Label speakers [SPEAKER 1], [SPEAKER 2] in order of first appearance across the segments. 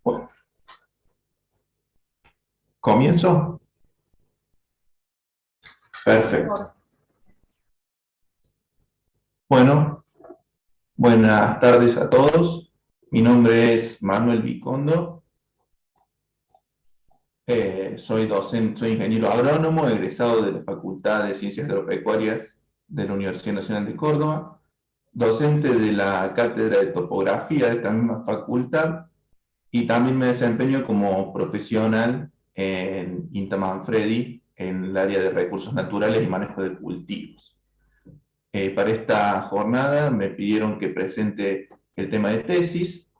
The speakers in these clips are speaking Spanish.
[SPEAKER 1] Bueno, ¿comienzo? Perfecto. Bueno, buenas tardes a todos. Mi nombre es Manuel Vicondo. Soy docente, soy ingeniero agrónomo, egresado de la Facultad de Ciencias Agropecuarias de la Universidad Nacional de Córdoba, docente de la Cátedra de Topografía de esta misma facultad y también me desempeño como profesional en INTA Manfredi en el área de recursos naturales y manejo de cultivos. Para esta jornada me pidieron que presente el tema de tesis.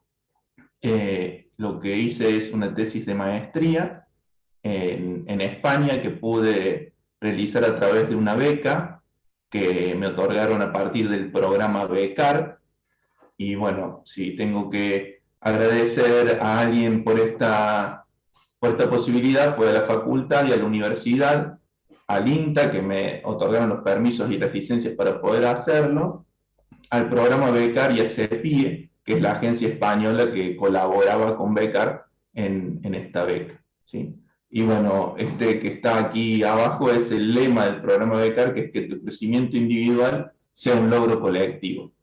[SPEAKER 1] Lo que hice es una tesis de maestría en España que pude realizar a través de una beca que me otorgaron a partir del programa Becar. Y bueno, si tengo que agradecer a alguien por esta posibilidad, fue a la facultad y a la universidad, al INTA, que me otorgaron los permisos y las licencias para poder hacerlo, al programa Becar y a CEPIE, que es la agencia española que colaboraba con Becar en esta beca, ¿sí? Y bueno, este que está aquí abajo es el lema del programa Becar, que es que tu crecimiento individual sea un logro colectivo.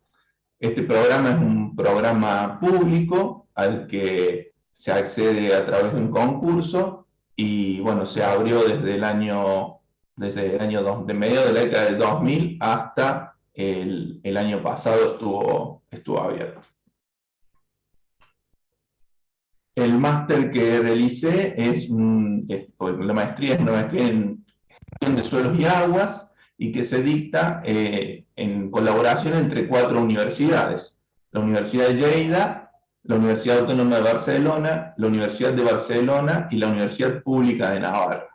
[SPEAKER 1] Este programa es un programa público al que se accede a través de un concurso y bueno, se abrió desde el año de medio de la década del 2000 hasta el año pasado estuvo abierto. El máster que realicé la maestría es una maestría en gestión de suelos y aguas y que se dicta en colaboración entre 4 universidades: la Universidad de Lleida, la Universidad Autónoma de Barcelona, la Universidad de Barcelona y la Universidad Pública de Navarra.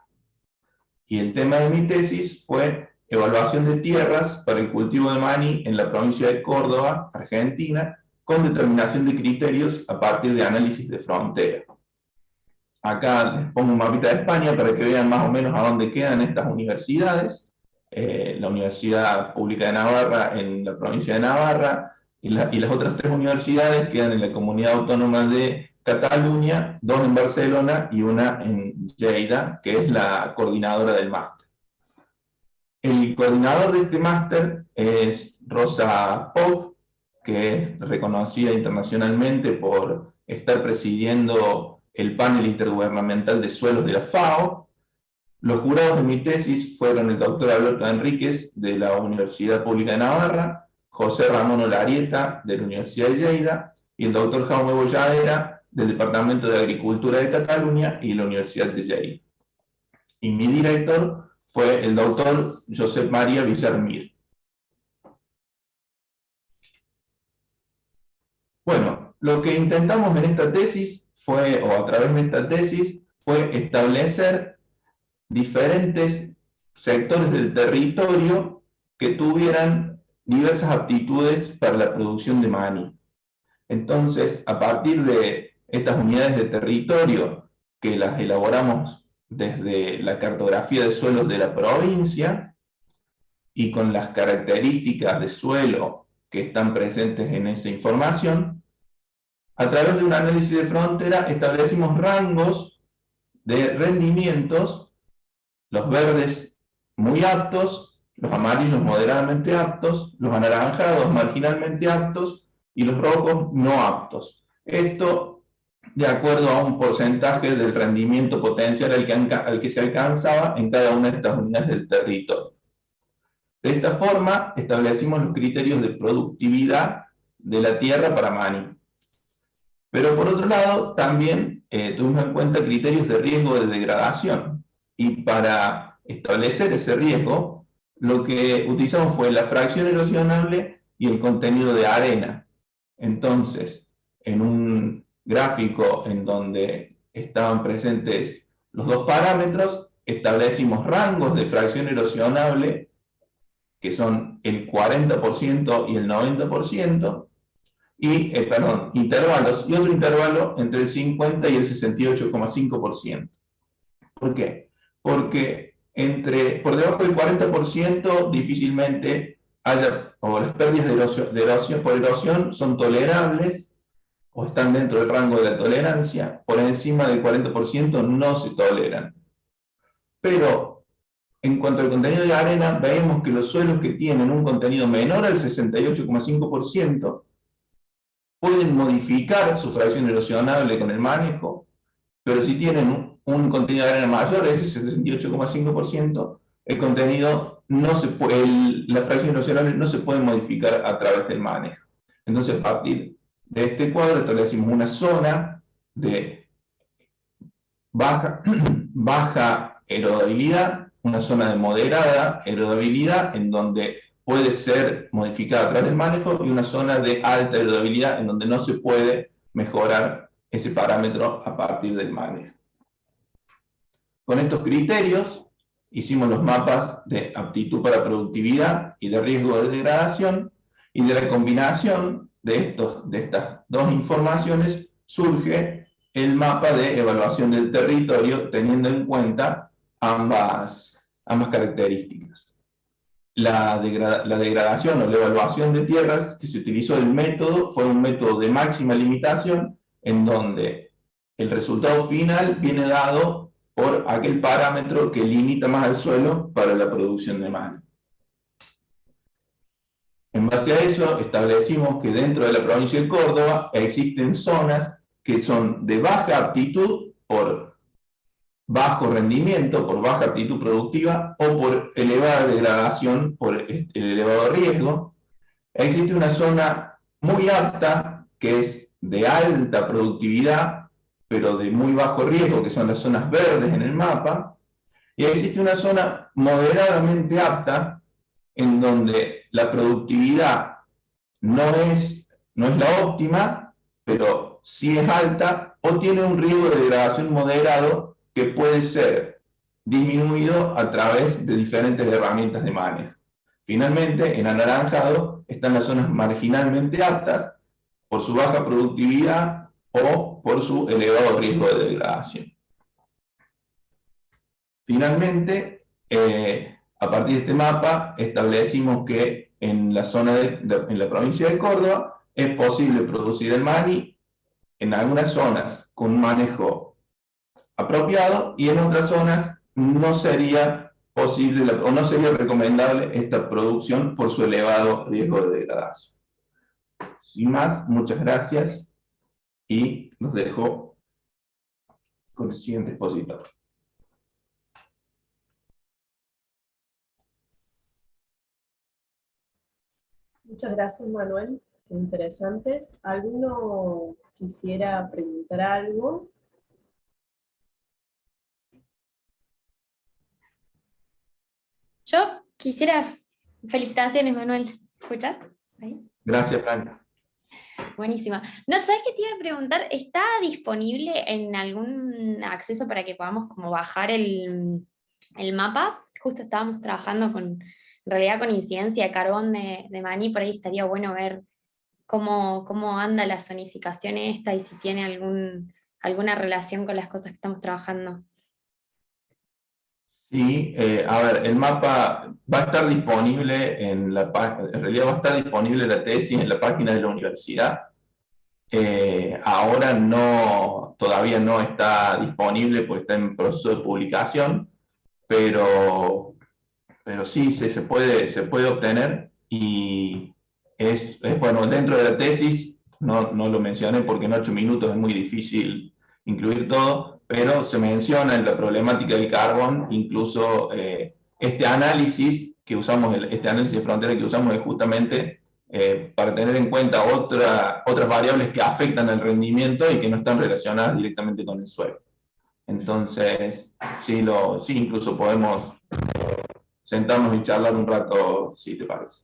[SPEAKER 1] Y el tema de mi tesis fue evaluación de tierras para el cultivo de maní en la provincia de Córdoba, Argentina, con determinación de criterios a partir de análisis de frontera. Acá les pongo un mapita de España para que vean más o menos a dónde quedan estas universidades. La Universidad Pública de Navarra en la provincia de Navarra y las otras 3 universidades quedan en la Comunidad Autónoma de Cataluña, 2 en Barcelona y una en Lleida, que es la coordinadora del máster. El coordinador de este máster es Rosa Pope, que es reconocida internacionalmente por estar presidiendo el panel intergubernamental de suelos de la FAO. Los jurados de mi tesis fueron el doctor Alberto Enríquez, de la Universidad Pública de Navarra, José Ramón Olarieta, de la Universidad de Lleida, y el doctor Jaume Bolladera, del Departamento de Agricultura de Cataluña y la Universidad de Lleida. Y mi director fue el doctor Josep María Villarmir. Bueno, lo que intentamos en esta tesis fue, o a través de esta tesis, fue establecer diferentes sectores del territorio que tuvieran diversas aptitudes para la producción de maní. Entonces, a partir de estas unidades de territorio que las elaboramos desde la cartografía de suelos de la provincia y con las características de suelo que están presentes en esa información, a través de un análisis de frontera establecimos rangos de rendimientos: los verdes muy aptos, los amarillos moderadamente aptos, los anaranjados marginalmente aptos y los rojos no aptos. Esto de acuerdo a un porcentaje del rendimiento potencial al que se alcanzaba en cada una de estas unidades del territorio. De esta forma establecimos los criterios de productividad de la tierra para maní. Pero por otro lado, también tuvimos en cuenta criterios de riesgo de degradación. Y para establecer ese riesgo, lo que utilizamos fue la fracción erosionable y el contenido de arena. Entonces, en un gráfico en donde estaban presentes los 2 parámetros, establecimos rangos de fracción erosionable, que son el 40% y el 90%, intervalos, y otro intervalo entre el 50 y el 68,5%. ¿Por qué? Porque por debajo del 40% difícilmente haya, o las pérdidas de erosión por erosión son tolerables o están dentro del rango de la tolerancia, por encima del 40% no se toleran. Pero en cuanto al contenido de arena, vemos que los suelos que tienen un contenido menor al 68,5% pueden modificar su fracción erosionable con el manejo, pero si tienen un contenido de arena mayor, ese 68,5%, el contenido no se puede, la fracción erosionable no se puede modificar a través del manejo. Entonces, a partir de este cuadro establecimos una zona de baja erodabilidad, una zona de moderada erodabilidad, en donde puede ser modificada a través del manejo, y una zona de alta erodabilidad, en donde no se puede mejorar ese parámetro a partir del manejo. Con estos criterios hicimos los mapas de aptitud para productividad y de riesgo de degradación, y de la combinación de estas dos informaciones surge el mapa de evaluación del territorio, teniendo en cuenta ambas características. La degradación o la evaluación de tierras que se utilizó el método fue un método de máxima limitación, en donde el resultado final viene dado por aquel parámetro que limita más al suelo para la producción de mano. En base a eso, establecimos que dentro de la provincia de Córdoba existen zonas que son de baja aptitud por bajo rendimiento, por baja aptitud productiva, o por elevada degradación, por el elevado riesgo. Existe una zona muy apta, que es de alta productividad, pero de muy bajo riesgo, que son las zonas verdes en el mapa. Y existe una zona moderadamente apta, en donde la productividad no es la óptima, pero sí es alta, o tiene un riesgo de degradación moderado que puede ser disminuido a través de diferentes herramientas de manejo. Finalmente, en anaranjado están las zonas marginalmente aptas por su baja productividad o por su elevado riesgo de degradación. Finalmente, a partir de este mapa, establecimos que en la zona en la provincia de Córdoba es posible producir el maní en algunas zonas con un manejo apropiado, y en otras zonas no sería posible o no sería recomendable esta producción por su elevado riesgo de degradación. Sin más, muchas gracias y los dejo con el siguiente expositor.
[SPEAKER 2] Muchas gracias, Manuel. Qué interesantes. ¿Alguno quisiera preguntar algo?
[SPEAKER 3] Yo quisiera... Felicitaciones, Manuel. ¿Escuchas? ¿Ahí?
[SPEAKER 1] Gracias, Franca.
[SPEAKER 3] Buenísima. No, ¿sabes qué te iba a preguntar? ¿Está disponible en algún acceso para que podamos como bajar el mapa? Justo estábamos trabajando en realidad con incidencia de carbón de maní, por ahí estaría bueno ver cómo anda la zonificación esta y si tiene alguna relación con las cosas que estamos trabajando.
[SPEAKER 1] Sí, a ver, el mapa va a estar disponible en realidad va a estar disponible la tesis en la página de la universidad. Ahora todavía no está disponible, pues está en proceso de publicación, pero sí se puede obtener, y es bueno, dentro de la tesis, no lo mencioné porque en 8 minutos es muy difícil incluir todo, pero se menciona en la problemática del carbón, incluso este análisis de frontera que usamos es justamente para tener en cuenta otras variables que afectan al rendimiento y que no están relacionadas directamente con el suelo. Entonces, sí, incluso podemos sentarnos y charlar un rato, si te parece.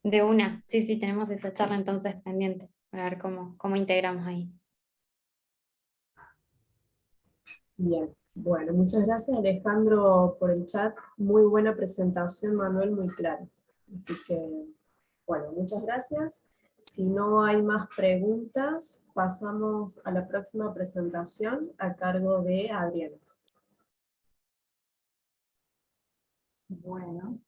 [SPEAKER 3] De una, sí, tenemos esa charla entonces pendiente, para ver cómo integramos ahí.
[SPEAKER 2] Bien, bueno, muchas gracias, Alejandro, por el chat. Muy buena presentación, Manuel, muy clara. Así que, bueno, muchas gracias. Si no hay más preguntas, pasamos a la próxima presentación a cargo de Adriana.
[SPEAKER 4] Bueno.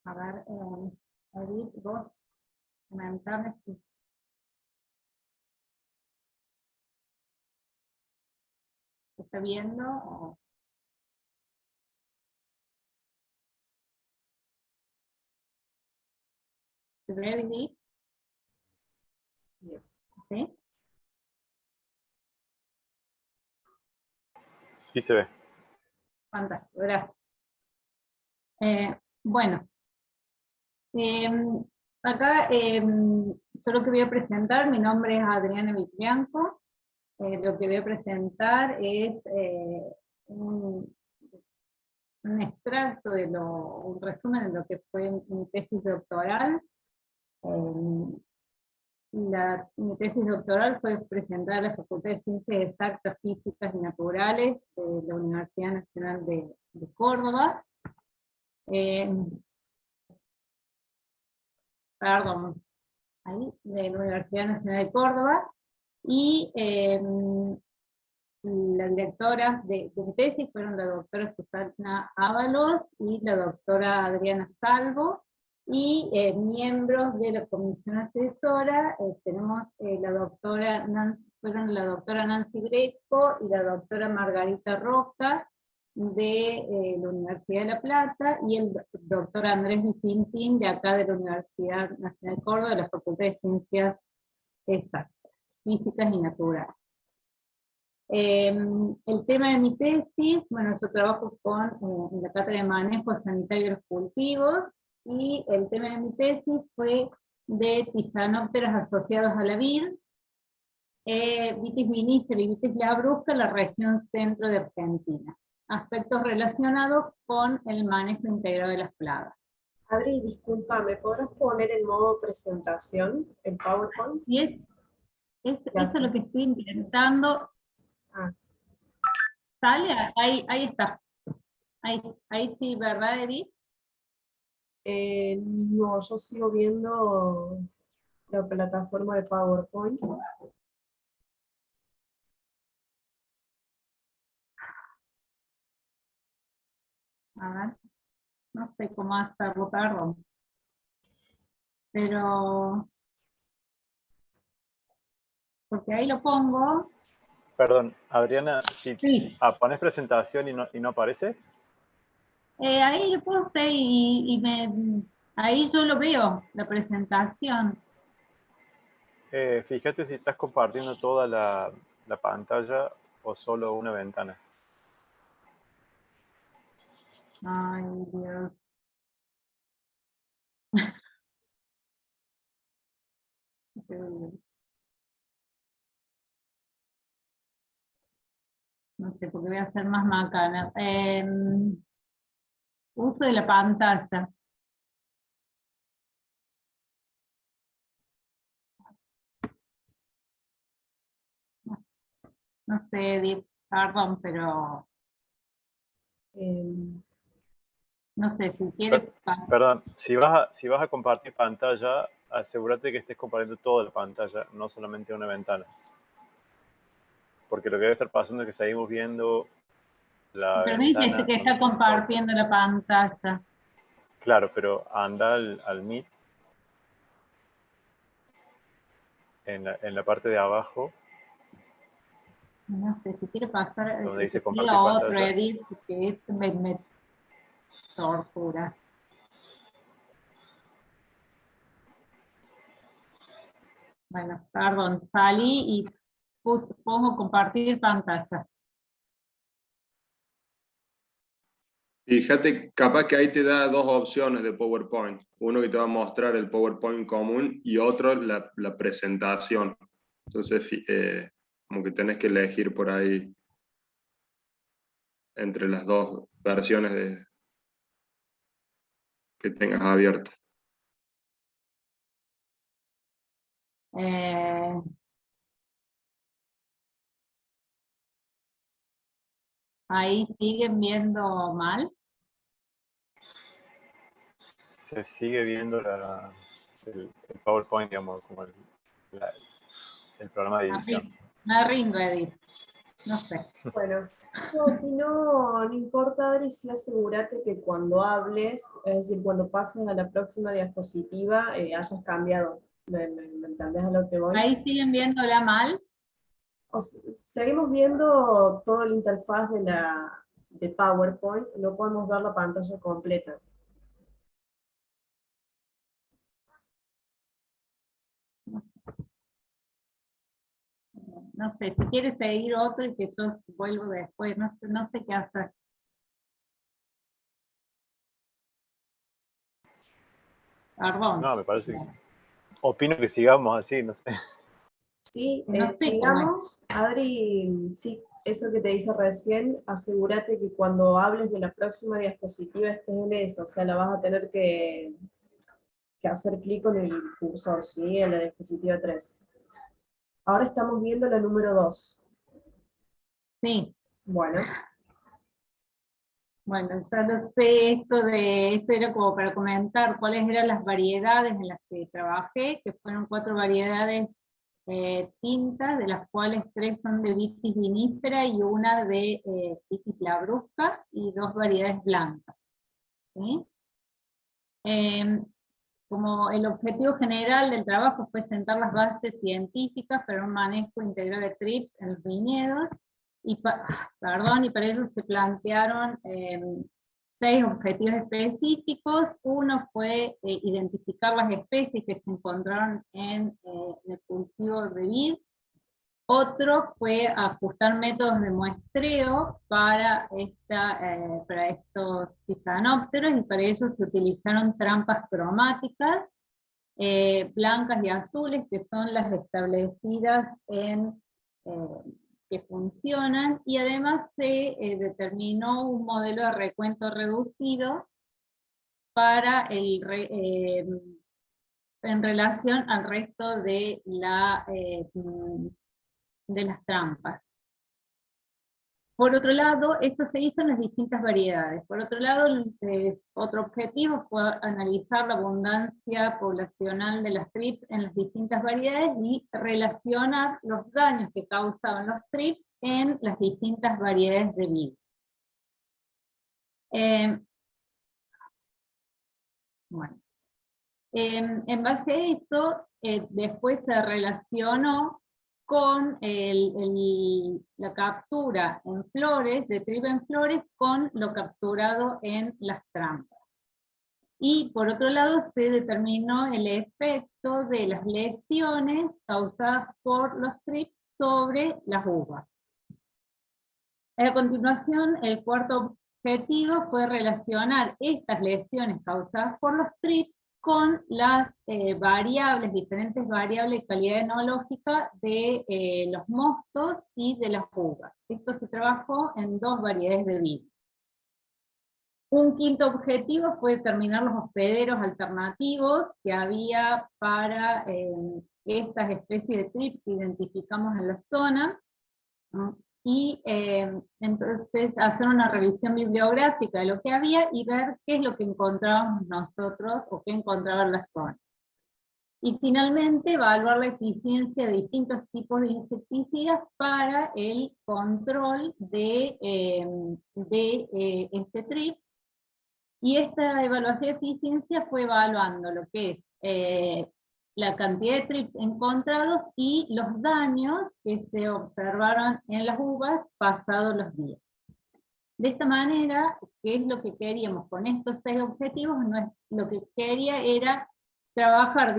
[SPEAKER 4] A ver, Edith, vos comentame si se está viendo o... ¿Se ve, Edith? ¿Sí?
[SPEAKER 5] Sí se ve.
[SPEAKER 4] Fantástico, gracias. Bueno, acá yo lo que voy a presentar, mi nombre es Adriana Vitrianco. Lo que voy a presentar es un extracto un resumen de lo que fue mi tesis doctoral. Mi tesis doctoral fue presentada a la Facultad de Ciencias Exactas, Físicas y Naturales de la Universidad Nacional de Córdoba. Perdón, ahí, de la Universidad Nacional de Córdoba, y la directora de mi tesis fueron la doctora Susana Ábalos y la doctora Adriana Salvo, y miembros de la comisión asesora tenemos fueron la doctora Nancy Greco y la doctora Margarita Roca de la Universidad de La Plata, y el doctor Andrés Vicintín de acá de la Universidad Nacional de Córdoba, de la Facultad de Ciencias Exactas, Físicas y Naturales. El tema de mi tesis, bueno, yo trabajo en la cátedra de manejo sanitario de los cultivos, y el tema de mi tesis fue de tisanópteras asociados a la vid, Vitis vinífera y Vitis labrusca en la región centro de Argentina. Aspectos relacionados con el manejo integrado de las plagas.
[SPEAKER 2] Adri, discúlpame, ¿podrás poner en modo presentación el PowerPoint?
[SPEAKER 4] Y eso es lo que estoy intentando.
[SPEAKER 2] Ah.
[SPEAKER 4] ¿Sale? Ahí está. Ahí sí, ¿verdad, Edith?
[SPEAKER 2] No, yo sigo viendo la plataforma de PowerPoint.
[SPEAKER 4] A ver, no sé cómo hacerlo, perdón. Pero, porque ahí lo pongo.
[SPEAKER 5] Perdón, Adriana, si
[SPEAKER 4] Sí.
[SPEAKER 5] pones presentación y no aparece.
[SPEAKER 4] Ahí lo puse ahí yo lo veo, la presentación.
[SPEAKER 5] Fíjate si estás compartiendo toda la pantalla o solo una ventana.
[SPEAKER 4] Ay, Dios. No sé, porque voy a hacer más macana. Uso de la pantalla. No sé, Edith, perdón, pero no sé, si quieres...
[SPEAKER 5] Perdón, si vas a compartir pantalla, asegúrate que estés compartiendo toda la pantalla, no solamente una ventana. Porque lo que debe estar pasando es que seguimos viendo la
[SPEAKER 4] Pero me dice que está compartiendo la pantalla.
[SPEAKER 5] Claro, pero anda al Meet en la parte de abajo.
[SPEAKER 4] No sé, si quiere pasar
[SPEAKER 5] Donde dice
[SPEAKER 4] a
[SPEAKER 5] compartir
[SPEAKER 4] otro,
[SPEAKER 5] pantalla.
[SPEAKER 4] Edith, que es me tortura. Bueno, perdón, salí y pongo compartir pantalla.
[SPEAKER 6] Fíjate, capaz que ahí te da dos opciones de PowerPoint. Uno que te va a mostrar el PowerPoint común y otro la presentación. Entonces, como que tenés que elegir por ahí entre las dos versiones que tengas abiertas.
[SPEAKER 4] Ahí siguen viendo mal.
[SPEAKER 5] Se sigue viendo el PowerPoint, digamos, como el programa de edición.
[SPEAKER 4] Me rindo, Edith. No sé.
[SPEAKER 2] Bueno, no, si no, no importa, Adri, sí asegúrate que cuando hables, es decir, cuando pases a la próxima diapositiva, hayas cambiado. ¿Me entendés a lo que voy?
[SPEAKER 4] Ahí siguen viéndola mal.
[SPEAKER 2] Seguimos viendo todo el interfaz de PowerPoint, no podemos ver la pantalla completa.
[SPEAKER 4] No sé, si quieres seguir otro y que yo vuelvo después, no sé qué hacer. Perdón.
[SPEAKER 5] No, me parece que... Opino que sigamos así, no sé.
[SPEAKER 2] Sí,
[SPEAKER 4] No sé
[SPEAKER 2] sigamos. Adri, sí, eso que te dije recién, asegúrate que cuando hables de la próxima diapositiva estés en eso, o sea, la vas a tener que hacer clic con el cursor, ¿sí? En la diapositiva 3. Ahora estamos viendo la número 2.
[SPEAKER 4] Sí.
[SPEAKER 2] Bueno.
[SPEAKER 4] Bueno, ya lo sé, esto era como para comentar cuáles eran las variedades en las que trabajé, que fueron 4 variedades tintas, de las cuales 3 son de vitis vinífera y una de vitis labrusca, y 2 variedades blancas. ¿Sí? Como el objetivo general del trabajo fue sentar las bases científicas para un manejo integral de trips en los viñedos, y para ello se plantearon 6 objetivos específicos. Uno fue identificar las especies que se encontraron en el cultivo de vid. Otro fue ajustar métodos de muestreo para estos cisanópteros, y para eso se utilizaron trampas cromáticas blancas y azules, que son las establecidas que funcionan, y además se determinó un modelo de recuento reducido para en relación al resto de las trampas. Por otro lado, esto se hizo en las distintas variedades. Por otro lado, otro objetivo fue analizar la abundancia poblacional de las trips en las distintas variedades y relacionar los daños que causaban los trips en las distintas variedades de vid. Bueno, en base a esto, después se relacionó con la captura en flores, de trip en flores, con lo capturado en las trampas. Y por otro lado se determinó el efecto de las lesiones causadas por los trips sobre las uvas. A continuación, el cuarto objetivo fue relacionar estas lesiones causadas por los trips con las diferentes variables de calidad enológica de los mostos y de las uvas. Esto se trabajó en 2 variedades de vid. Un quinto objetivo fue determinar los hospederos alternativos que había para estas especies de trips que identificamos en la zona, ¿no? Y entonces hacer una revisión bibliográfica de lo que había y ver qué es lo que encontrábamos nosotros o qué encontraba en la zona. Y finalmente evaluar la eficiencia de distintos tipos de insecticidas para el control de este trip. Y esta evaluación de eficiencia fue evaluando lo que es la cantidad de trips encontrados y los daños que se observaron en las uvas pasados los días. De esta manera, ¿qué es lo que queríamos con estos 6 objetivos? Lo que quería era trabajar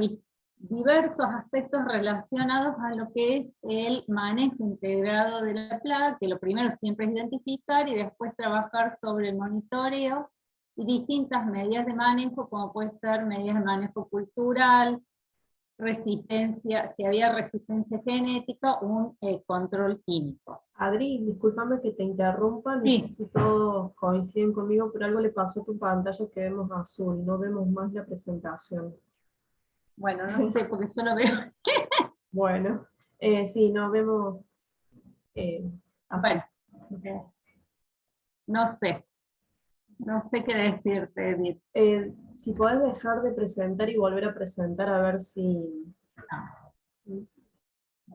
[SPEAKER 4] diversos aspectos relacionados a lo que es el manejo integrado de la plaga, que lo primero siempre es identificar y después trabajar sobre el monitoreo y distintas medidas de manejo, como puede ser medidas de manejo cultural, resistencia, si había resistencia genética, un control químico.
[SPEAKER 2] Adri, discúlpame que te interrumpa, no
[SPEAKER 4] Sí.
[SPEAKER 2] sé si todos coinciden conmigo, pero algo le pasó a tu pantalla que vemos azul, no vemos más la presentación.
[SPEAKER 4] Bueno, no sé, porque yo lo veo.
[SPEAKER 2] Bueno, sí, nos vemos. Azul.
[SPEAKER 4] Bueno, no sé. No sé qué decirte, Edith.
[SPEAKER 2] Si podés dejar de presentar y volver a presentar, a ver si...
[SPEAKER 4] ¿En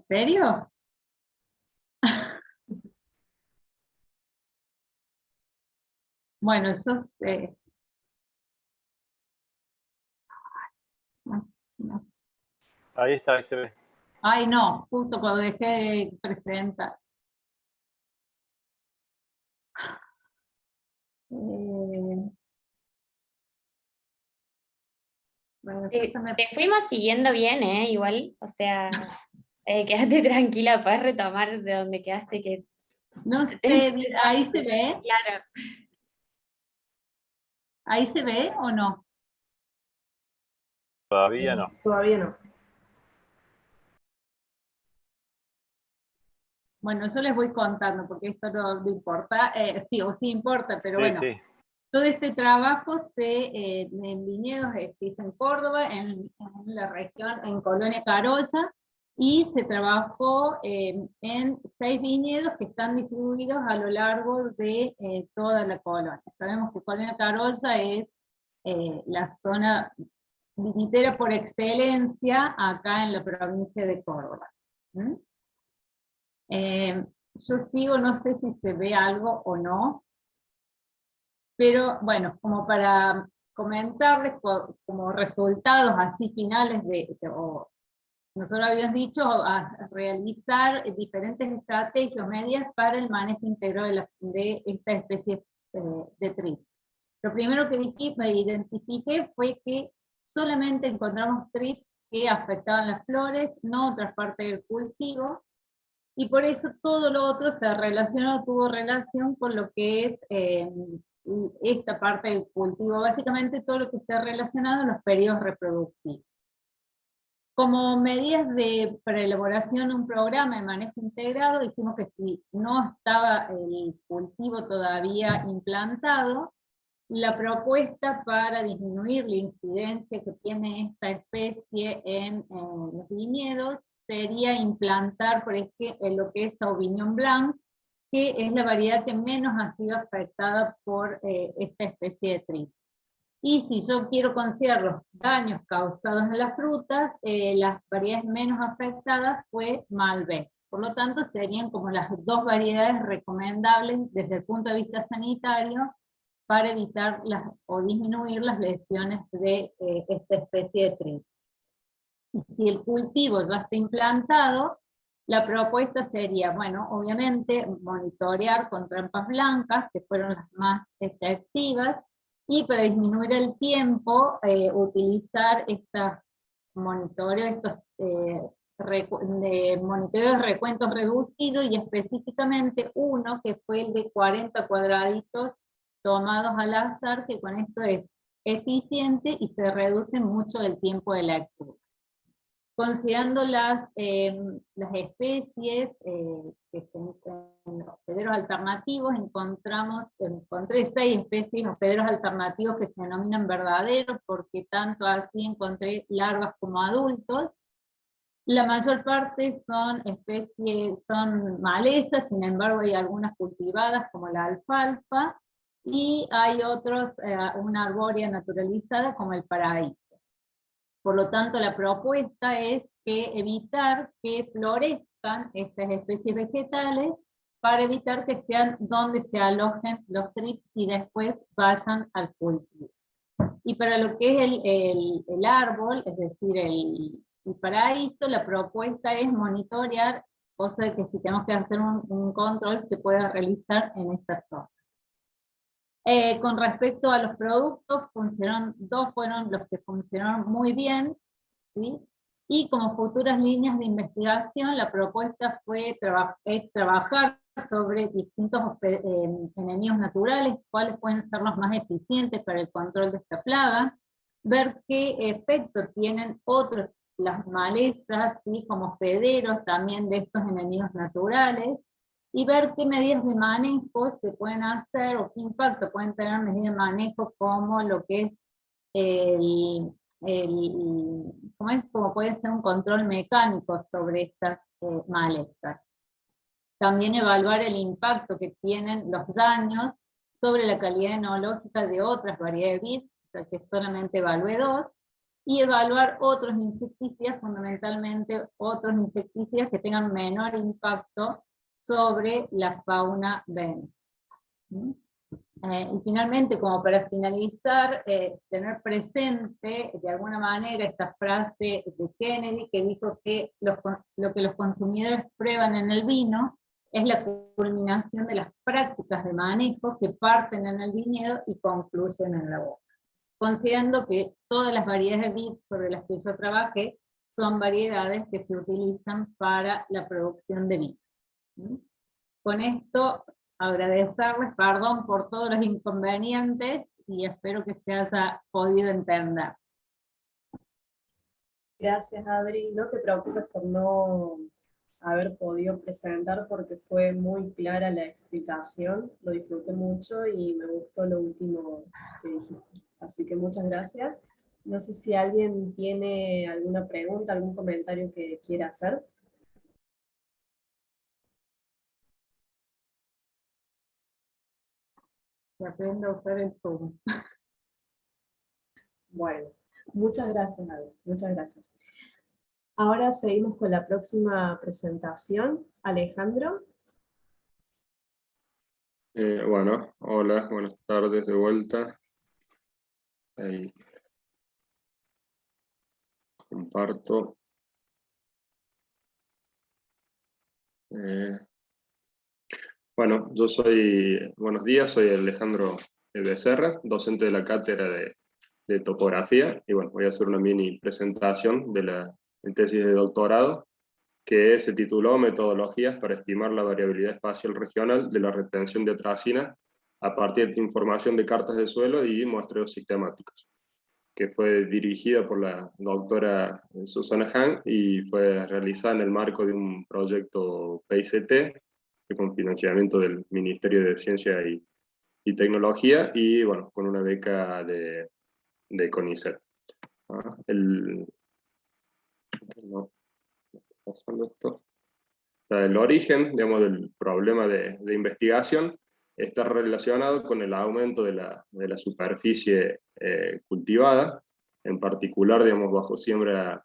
[SPEAKER 4] serio? Bueno, yo sé. No.
[SPEAKER 5] Ahí está, ahí se ve.
[SPEAKER 4] Ay, no, justo cuando dejé de presentar. Bueno,
[SPEAKER 3] Te fuimos siguiendo bien, igual, o sea, quédate tranquila, puedes retomar de donde quedaste, que
[SPEAKER 4] no sé, ahí se ve,
[SPEAKER 3] claro.
[SPEAKER 4] ahí se ve o no.
[SPEAKER 5] Todavía no.
[SPEAKER 2] Todavía no.
[SPEAKER 4] Bueno, yo les voy contando, porque esto no importa, sí o sí importa, pero
[SPEAKER 5] Sí,
[SPEAKER 4] bueno.
[SPEAKER 5] sí.
[SPEAKER 4] Todo este trabajo en viñedos se hizo en Córdoba, en la región, en Colonia Carolla, y se trabajó en 6 viñedos que están distribuidos a lo largo de toda la colonia. Sabemos que Colonia Carolla es la zona viñetera por excelencia acá en la provincia de Córdoba. ¿Mm? Yo sigo, no sé si se ve algo o no, pero bueno, como para comentarles como resultados así finales nosotros habíamos dicho a realizar diferentes estrategias medias para el manejo integral de esta especie de trips. Lo primero que identifiqué fue que solamente encontramos trips que afectaban las flores, no otras partes del cultivo, y por eso todo lo otro tuvo relación con lo que es esta parte del cultivo, básicamente todo lo que está relacionado a los periodos reproductivos. Como medidas para elaboración de un programa de manejo integrado, dijimos que si no estaba el cultivo todavía implantado, la propuesta para disminuir la incidencia que tiene esta especie en los viñedos sería implantar, por ejemplo, lo que es Sauvignon Blanc, que es la variedad que menos ha sido afectada por esta especie de trigo. Y si yo quiero considerar los daños causados en las frutas, las variedades menos afectadas fue Malbec. Por lo tanto, serían como las 2 variedades recomendables desde el punto de vista sanitario para evitar o disminuir las lesiones de esta especie de trigo. Y si el cultivo ya está implantado, la propuesta sería, bueno, obviamente monitorear con trampas blancas, que fueron las más efectivas, y para disminuir el tiempo, utilizar estos monitoreos, monitoreos de recuentos reducidos, y específicamente uno que fue el de 40 cuadraditos tomados al azar, que con esto es eficiente y se reduce mucho el tiempo de lectura. Considerando las especies que se encuentran en los hospederos alternativos, encontré 6 especies de hospederos alternativos que se denominan verdaderos, porque tanto así encontré larvas como adultos. La mayor parte son malezas, sin embargo hay algunas cultivadas como la alfalfa, y hay otros, una arbórea naturalizada como el paraíso. Por lo tanto, la propuesta es evitar que florezcan estas especies vegetales para evitar que sean donde se alojen los trips y después vayan al cultivo. Y para lo que es el árbol, es decir, el paraíso, la propuesta es monitorear, cosa de que si tenemos que hacer un control se pueda realizar en esta zona. Con respecto a los productos, dos fueron los que funcionaron muy bien, ¿sí? Y como futuras líneas de investigación, la propuesta es trabajar sobre distintos enemigos naturales, cuáles pueden ser los más eficientes para el control de esta plaga, ver qué efecto tienen las malezas, ¿sí? Como hospederos también de estos enemigos naturales, y ver qué medidas de manejo se pueden hacer o qué impacto pueden tener medidas de manejo como lo que es como puede ser un control mecánico sobre estas malezas. También evaluar el impacto que tienen los daños sobre la calidad enológica de otras variedades de vid, o sea que solamente evalué 2, y evaluar otros insecticidas, fundamentalmente otros insecticidas que tengan menor impacto sobre la fauna Venus. Y finalmente, como para finalizar, tener presente de alguna manera esta frase de Kennedy que dijo que lo que los consumidores prueban en el vino es la culminación de las prácticas de manejo que parten en el viñedo y concluyen en la boca. Considerando que todas las variedades de vid sobre las que yo trabajé son variedades que se utilizan para la producción de vino. Con esto, agradecerles, perdón por todos los inconvenientes, y espero que se haya podido entender.
[SPEAKER 2] Gracias, Adri. No te preocupes por no haber podido presentar, porque fue muy clara la explicación, lo disfruté mucho y me gustó lo último que dijiste. Así que muchas gracias. No sé si alguien tiene alguna pregunta, algún comentario que quiera hacer.
[SPEAKER 4] Que aprenda a usar el Zoom.
[SPEAKER 2] Bueno, muchas gracias, Adri. Muchas gracias. Ahora seguimos con la próxima presentación. Alejandro.
[SPEAKER 6] Bueno, hola, buenas tardes de vuelta. Ahí comparto. Bueno, buenos días, soy Alejandro Becerra, docente de la cátedra de topografía, y bueno, voy a hacer una mini presentación de la tesis de doctorado, que se tituló Metodologías para estimar la variabilidad espacial regional de la retención de atracina a partir de información de cartas de suelo y muestreos sistemáticos, que fue dirigida por la doctora Susana Hahn y fue realizada en el marco de un proyecto PICT, con financiamiento del Ministerio de Ciencia y Tecnología, y bueno, con una beca de CONICET. Pasando esto. El origen, digamos, del problema de investigación está relacionado con el aumento de la superficie cultivada, en particular, digamos, bajo siembra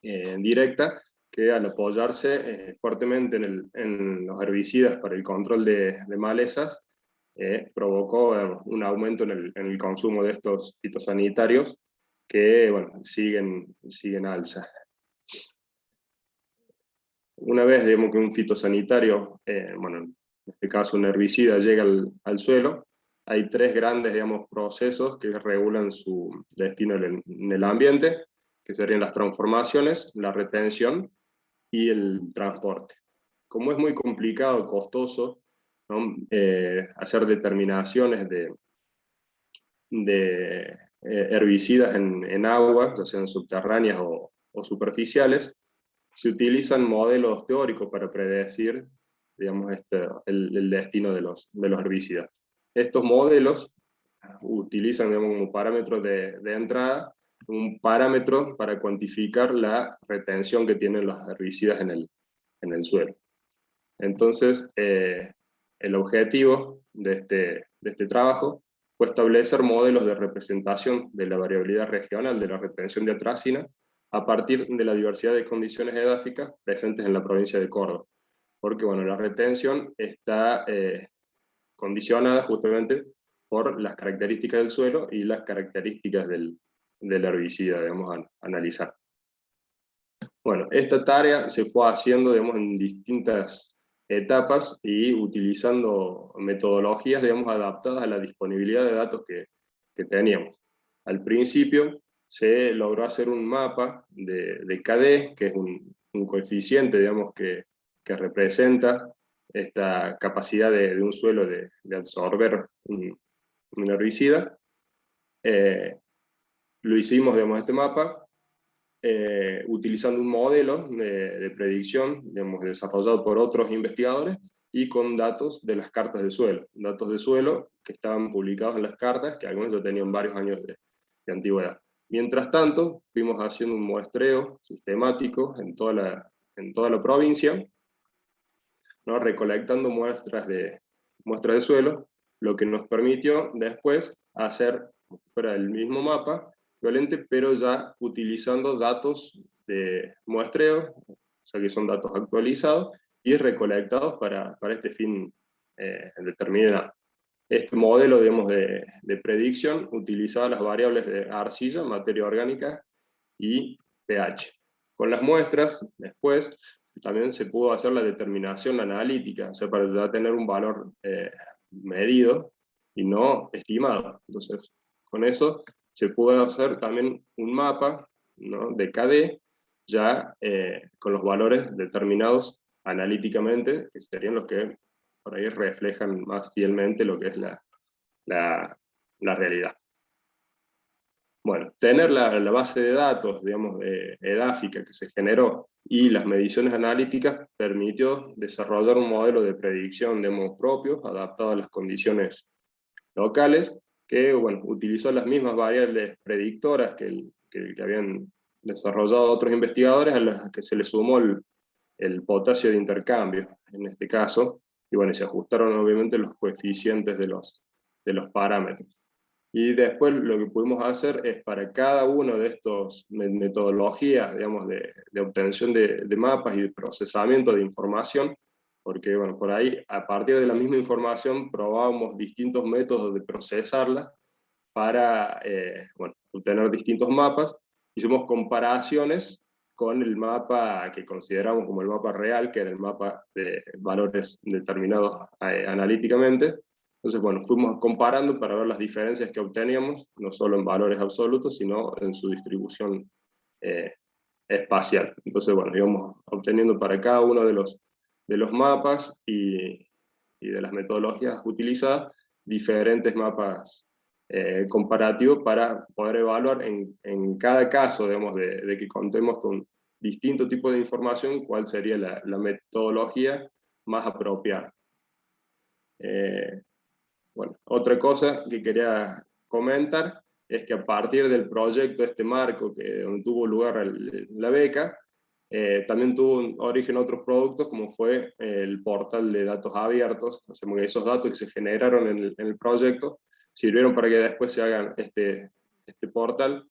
[SPEAKER 6] directa, que al apoyarse fuertemente en los herbicidas para el control de malezas, provocó un aumento en el consumo de estos fitosanitarios que, bueno, siguen alza. Una vez, digamos, que un fitosanitario, bueno, en este caso un herbicida, llega al suelo, hay tres grandes, digamos, procesos que regulan su destino en el ambiente, que serían las transformaciones, la retención y el transporte. Como es muy complicado, costoso, ¿no? Hacer determinaciones de herbicidas en agua, ya sean subterráneas o superficiales, se utilizan modelos teóricos para predecir, digamos, el destino de los herbicidas. Estos modelos utilizan, digamos, como parámetro de entrada un parámetro para cuantificar la retención que tienen los herbicidas en el suelo. Entonces, el objetivo de este trabajo fue establecer modelos de representación de la variabilidad regional de la retención de atracina a partir de la diversidad de condiciones edáficas presentes en la provincia de Córdoba. Porque, bueno, la retención está condicionada justamente por las características del suelo y las características del herbicida, digamos, a analizar. Bueno, esta tarea se fue haciendo, digamos, en distintas etapas y utilizando metodologías, digamos, adaptadas a la disponibilidad de datos que teníamos. Al principio se logró hacer un mapa de KD, que es un coeficiente, digamos, que representa esta capacidad de un suelo de absorber un herbicida. Lo hicimos, digamos, este mapa, utilizando un modelo de predicción, digamos, desarrollado por otros investigadores, y con datos de las cartas de suelo que estaban publicados en las cartas, que algunos ya tenían varios años de antigüedad. mientras tanto, fuimos haciendo un muestreo sistemático en toda la provincia, ¿no? Recolectando muestras de suelo, lo que nos permitió después hacer, como si fuera el mismo mapa, equivalente, pero ya utilizando datos de muestreo, o sea que son datos actualizados, y recolectados para este fin determinado. Este modelo, digamos, de predicción utilizaba las variables de arcilla, materia orgánica y pH. Con las muestras, después, también se pudo hacer la determinación analítica, o sea, para ya tener un valor medido y no estimado. Entonces, con eso se puede hacer también un mapa, ¿no?, de KD, ya con los valores determinados analíticamente, que serían los que por ahí reflejan más fielmente lo que es la realidad. Bueno, tener la base de datos, digamos, edáfica que se generó y las mediciones analíticas permitió desarrollar un modelo de predicción, digamos, propio, adaptado a las condiciones locales, que, bueno, utilizó las mismas variables predictoras que habían desarrollado otros investigadores, a las que se le sumó el potasio de intercambio, en este caso, y bueno, se ajustaron obviamente los coeficientes de los parámetros. Y después lo que pudimos hacer es para cada uno de estos metodologías, digamos, de obtención de mapas y de procesamiento de información, porque bueno, por ahí a partir de la misma información probábamos distintos métodos de procesarla para bueno, obtener distintos mapas. Hicimos comparaciones con el mapa que consideramos como el mapa real, que era el mapa de valores determinados analíticamente. Entonces, bueno, fuimos comparando para ver las diferencias que obteníamos, no solo en valores absolutos, sino en su distribución espacial. Entonces, bueno, íbamos obteniendo para cada uno de los mapas y de las metodologías utilizadas diferentes mapas comparativos para poder evaluar en cada caso, digamos, de que contemos con distintos tipos de información, cuál sería la metodología más apropiada. Bueno, otra cosa que quería comentar es que a partir del proyecto, este marco, donde tuvo lugar la beca, también tuvo un origen otros productos, como fue el portal de datos abiertos. O sea, esos datos que se generaron en el proyecto sirvieron para que después se hagan este portal,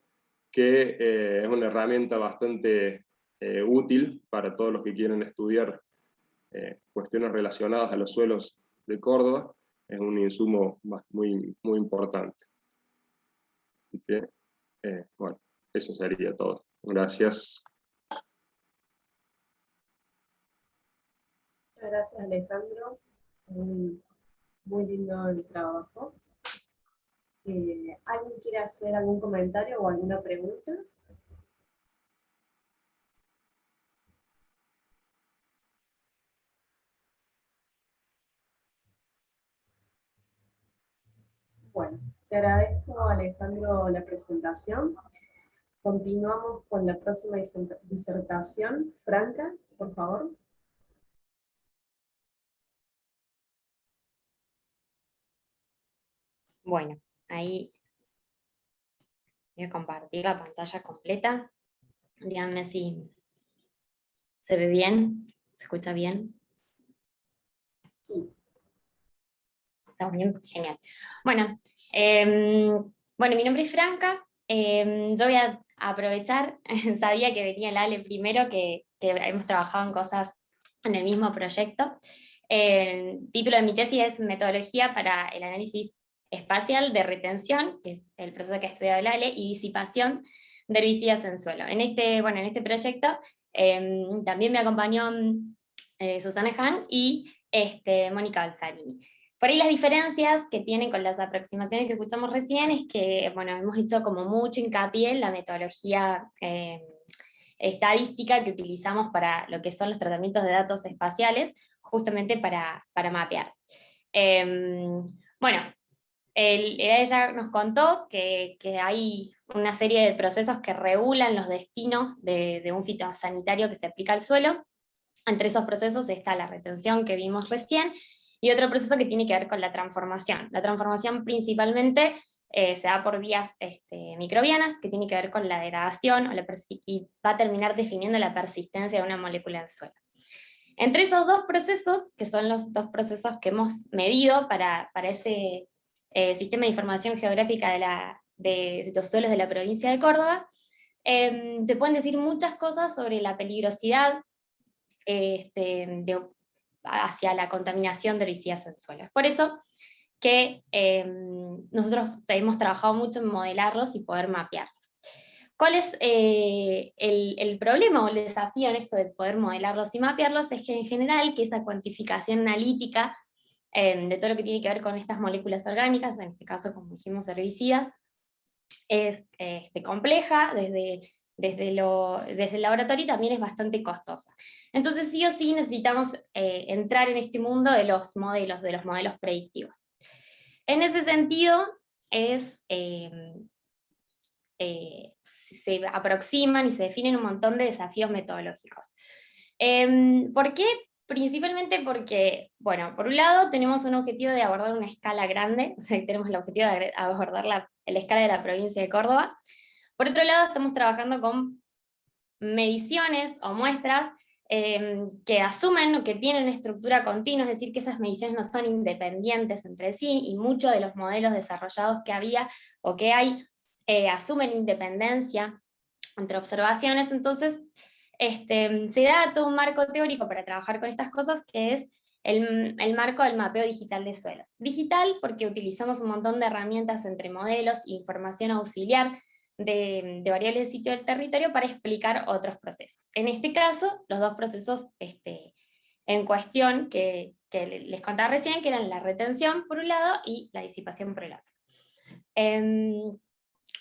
[SPEAKER 6] que es una herramienta bastante útil para todos los que quieren estudiar cuestiones relacionadas a los suelos de Córdoba. Es un insumo muy, muy importante. Así que, bueno, eso sería todo. Gracias.
[SPEAKER 2] Muchas gracias, Alejandro. Muy lindo el trabajo. ¿Alguien quiere hacer algún comentario o alguna pregunta? Bueno, te agradezco, Alejandro, la presentación. Continuamos con la próxima disertación. Franca, por favor.
[SPEAKER 3] Bueno, ahí voy a compartir la pantalla completa. Díganme si se ve bien, se escucha bien.
[SPEAKER 2] Sí.
[SPEAKER 3] ¿Estamos bien? Genial. Bueno, mi nombre es Franca. Yo voy a aprovechar, sabía que venía el Ale primero, que hemos trabajado en cosas en el mismo proyecto. El título de mi tesis es Metodología para el análisis espacial de retención, que es el proceso que ha estudiado el Ale, y disipación de herbicidas en suelo. En este proyecto también me acompañó Susana Hahn y Mónica Balsarini. Por ahí las diferencias que tienen con las aproximaciones que escuchamos recién es que, bueno, hemos hecho como mucho hincapié en la metodología estadística que utilizamos para lo que son los tratamientos de datos espaciales, justamente para mapear. Ella nos contó que hay una serie de procesos que regulan los destinos de un fitosanitario que se aplica al suelo. Entre esos procesos está la retención que vimos recién, y otro proceso que tiene que ver con la transformación. La transformación principalmente se da por vías microbianas, que tiene que ver con la degradación, y va a terminar definiendo la persistencia de una molécula en suelo. Entre esos dos procesos, que son los dos procesos que hemos medido para ese sistema de información geográfica de los suelos de la provincia de Córdoba, se pueden decir muchas cosas sobre la peligrosidad hacia la contaminación de herbicidas en suelo. Es por eso que nosotros hemos trabajado mucho en modelarlos y poder mapearlos. ¿Cuál es el problema o el desafío en esto de poder modelarlos y mapearlos? Es que en general que esa cuantificación analítica de todo lo que tiene que ver con estas moléculas orgánicas, en este caso como dijimos herbicidas, es compleja desde el laboratorio, y también es bastante costosa. Entonces sí o sí necesitamos entrar en este mundo de los modelos predictivos. En ese sentido se aproximan y se definen un montón de desafíos metodológicos. ¿Por qué? Principalmente porque, bueno, por un lado tenemos un objetivo de abordar una escala grande, o sea, tenemos el objetivo de abordar la escala de la provincia de Córdoba. Por otro lado, estamos trabajando con mediciones o muestras que asumen o que tienen una estructura continua, es decir, que esas mediciones no son independientes entre sí, y muchos de los modelos desarrollados que había o que hay asumen independencia entre observaciones. Entonces se da todo un marco teórico para trabajar con estas cosas, que es el marco del mapeo digital de suelos. Digital porque utilizamos un montón de herramientas entre modelos e información auxiliar de variables de sitio del territorio para explicar otros procesos. En este caso, los dos procesos en cuestión que les contaba recién, que eran la retención por un lado y la disipación por el otro.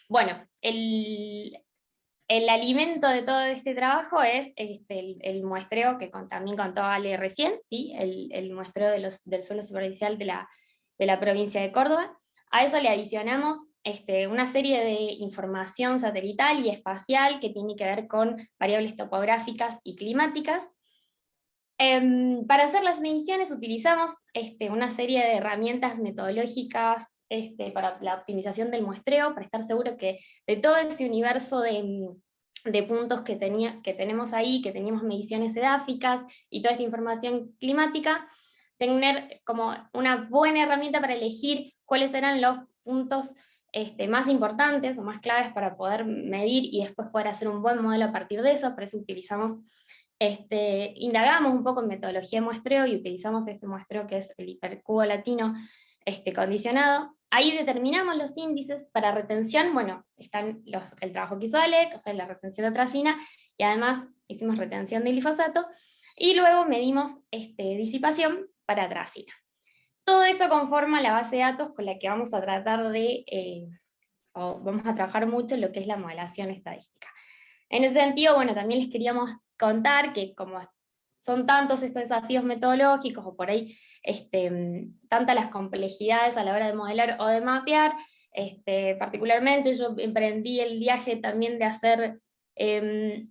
[SPEAKER 3] Bueno, el alimento de todo este trabajo es el muestreo que también contó Ale recién, ¿sí? El muestreo del suelo superficial de la provincia de Córdoba. A eso le adicionamos una serie de información satelital y espacial que tiene que ver con variables topográficas y climáticas. Para hacer las mediciones utilizamos una serie de herramientas metodológicas para la optimización del muestreo, para estar seguro que de todo ese universo de puntos que tenemos ahí, que teníamos mediciones edáficas y toda esta información climática, tener como una buena herramienta para elegir cuáles eran los puntos más importantes o más claves para poder medir y después poder hacer un buen modelo a partir de eso. Por eso utilizamos indagamos un poco en metodología de muestreo y utilizamos este muestreo que es el hipercubo latino condicionado. Ahí determinamos los índices para retención. Bueno, están el trabajo que hizo Alec, o sea, la retención de atracina, y además hicimos retención de glifosato, y luego medimos disipación para atracina. Todo eso conforma la base de datos con la que vamos a tratar o vamos a trabajar mucho en lo que es la modelación estadística. En ese sentido, bueno, también les queríamos contar que como son tantos estos desafíos metodológicos, o por ahí tantas las complejidades a la hora de modelar o de mapear, particularmente yo emprendí el viaje también de hacer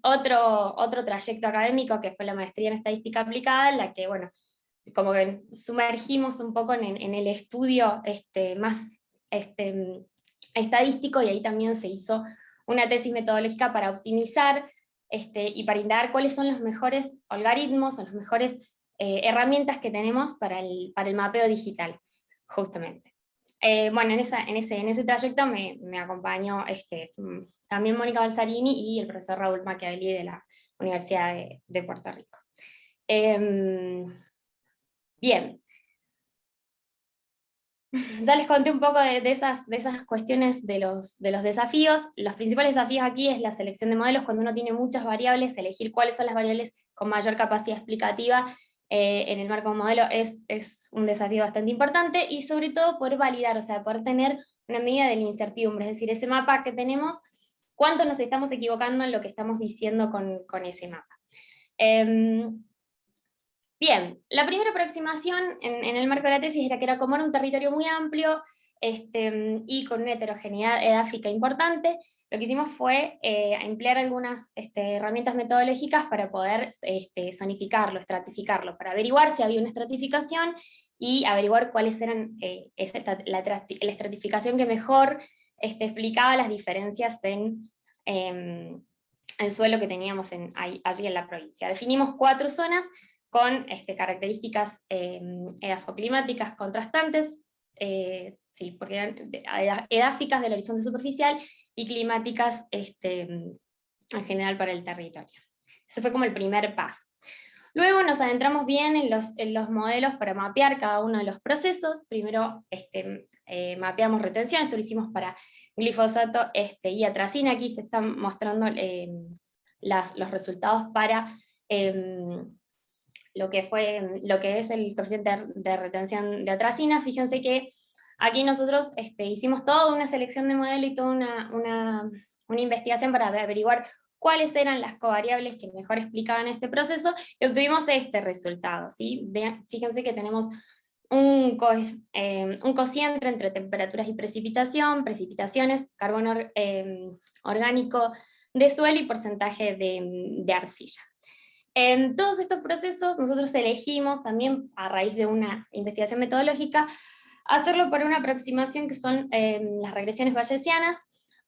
[SPEAKER 3] otro trayecto académico, que fue la maestría en estadística aplicada, en la que, bueno, como que sumergimos un poco en el estudio más estadístico, y ahí también se hizo una tesis metodológica para optimizar y para indagar cuáles son los mejores algoritmos o las mejores herramientas que tenemos para el mapeo digital, justamente. Bueno, en ese trayecto me acompañó también Mónica Balsarini y el profesor Raúl Machiavelli de la Universidad de Puerto Rico. Bien. Ya les conté un poco de esas cuestiones de los desafíos. Los principales desafíos aquí es la selección de modelos. Cuando uno tiene muchas variables, elegir cuáles son las variables con mayor capacidad explicativa en el marco de un modelo es un desafío bastante importante, y sobre todo poder validar, o sea, poder tener una medida de la incertidumbre, es decir, ese mapa que tenemos, cuánto nos estamos equivocando en lo que estamos diciendo con ese mapa. Bien, la primera aproximación en el marco de la tesis era que era como era un territorio muy amplio y con una heterogeneidad edáfica importante. Lo que hicimos fue emplear algunas herramientas metodológicas para poder zonificarlo, estratificarlo, para averiguar si había una estratificación y averiguar cuáles eran la estratificación que mejor explicaba las diferencias en el suelo que teníamos allí en la provincia. Definimos 4 zonas con características edafoclimáticas contrastantes, sí, porque eran edáficas del horizonte superficial y climáticas en general para el territorio. Ese fue como el primer paso. Luego nos adentramos bien en los modelos para mapear cada uno de los procesos. Primero mapeamos retención, esto lo hicimos para glifosato y atracina. Aquí se están mostrando los resultados para lo que es el coeficiente de retención de atracina. Fíjense que aquí nosotros hicimos toda una selección de modelos y toda una investigación para averiguar cuáles eran las covariables que mejor explicaban este proceso, y obtuvimos este resultado, ¿sí? Fíjense que tenemos un cociente entre temperaturas y precipitaciones, carbono orgánico de suelo y porcentaje de arcilla. En todos estos procesos nosotros elegimos también, a raíz de una investigación metodológica, hacerlo por una aproximación que son las regresiones bayesianas,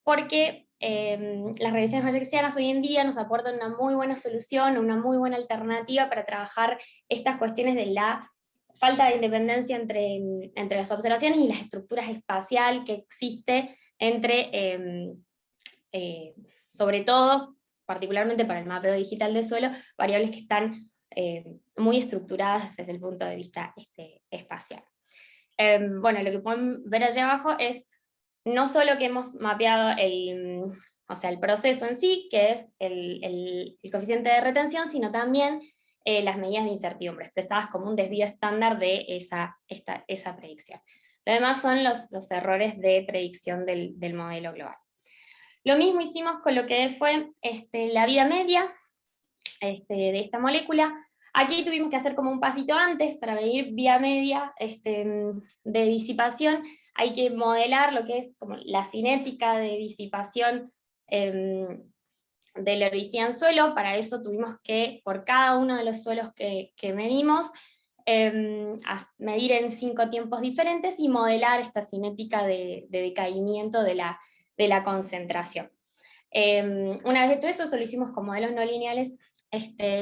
[SPEAKER 3] porque las regresiones bayesianas hoy en día nos aportan una muy buena solución, una muy buena alternativa para trabajar estas cuestiones de la falta de independencia entre las observaciones y las estructuras espacial que existe entre, sobre todo, particularmente para el mapeo digital de suelo, variables que están muy estructuradas desde el punto de vista espacial. Bueno, lo que pueden ver allá abajo es no solo que hemos mapeado el proceso en sí, que es el coeficiente de retención, sino también las medidas de incertidumbre, expresadas como un desvío estándar de esa predicción. Lo demás son los errores de predicción del modelo global. Lo mismo hicimos con lo que fue la vida media de esta molécula. Aquí tuvimos que hacer como un pasito antes para medir vida media de disipación. Hay que modelar lo que es como la cinética de disipación del herbicida en suelo. Para eso tuvimos que, por cada uno de los suelos que medimos, medir en 5 tiempos diferentes y modelar esta cinética de decaimiento de la concentración. Una vez hecho eso, lo hicimos con modelos no lineales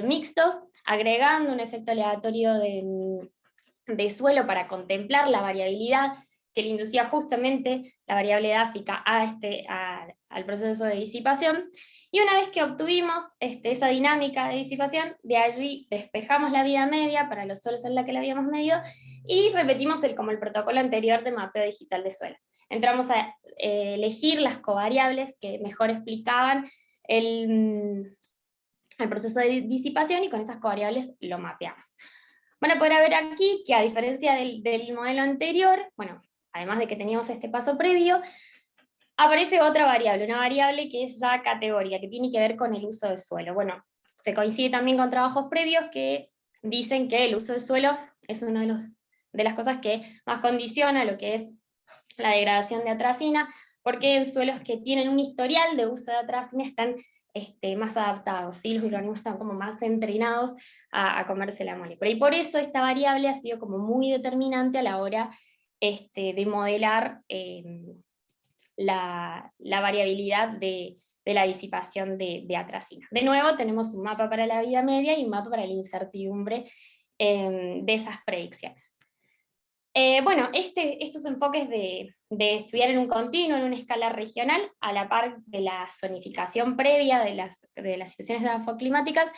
[SPEAKER 3] mixtos, agregando un efecto aleatorio de suelo para contemplar la variabilidad que le inducía justamente la variable edáfica al proceso de disipación. Y una vez que obtuvimos esa dinámica de disipación, de allí despejamos la vida media para los suelos en la que la habíamos medido, y repetimos como el protocolo anterior de mapeo digital de suelo. Entramos a elegir las covariables que mejor explicaban el proceso de disipación, y con esas covariables lo mapeamos. Van a poder ver aquí que, a diferencia del modelo anterior, bueno, además de que teníamos este paso previo, aparece otra variable, una variable que es ya categórica, que tiene que ver con el uso de suelo. Bueno, se coincide también con trabajos previos que dicen que el uso de suelo es una de las cosas que más condiciona lo que es la degradación de atracina, porque en suelos que tienen un historial de uso de atracina están más adaptados, ¿sí? Los microorganismos están como más entrenados a comerse la molécula, y por eso esta variable ha sido como muy determinante a la hora de modelar la variabilidad de la disipación de atracina. De nuevo tenemos un mapa para la vida media y un mapa para la incertidumbre de esas predicciones. Bueno, estos enfoques de estudiar en un continuo, en una escala regional, a la par de la zonificación previa de las situaciones edafoclimáticas,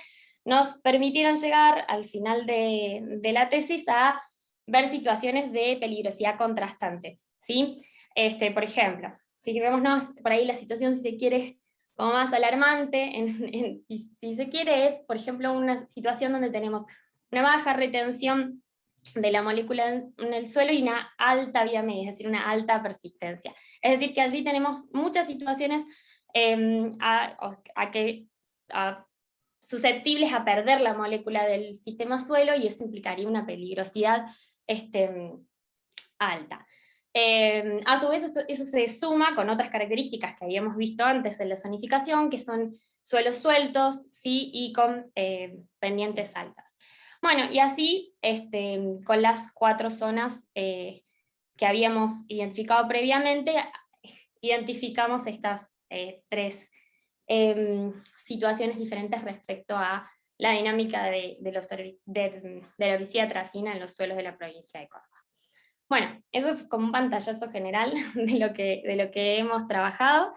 [SPEAKER 3] nos permitieron llegar al final de la tesis a ver situaciones de peligrosidad contrastante, ¿sí? Por ejemplo, fijémonos por ahí la situación, si se quiere, como más alarmante, si se quiere, es, por ejemplo, una situación donde tenemos una baja retención de la molécula en el suelo y una alta vida media, es decir, una alta persistencia. Es decir, que allí tenemos muchas situaciones susceptibles a perder la molécula del sistema suelo, y eso implicaría una peligrosidad alta. A su vez, eso se suma con otras características que habíamos visto antes en la zonificación, que son suelos sueltos, ¿sí? Y con pendientes altas. Bueno, y así, con las 4 zonas que habíamos identificado previamente, identificamos estas 3 situaciones diferentes respecto a la dinámica de la herbicida atrazina en los suelos de la provincia de Córdoba. Bueno, eso es como un pantallazo general de lo que hemos trabajado.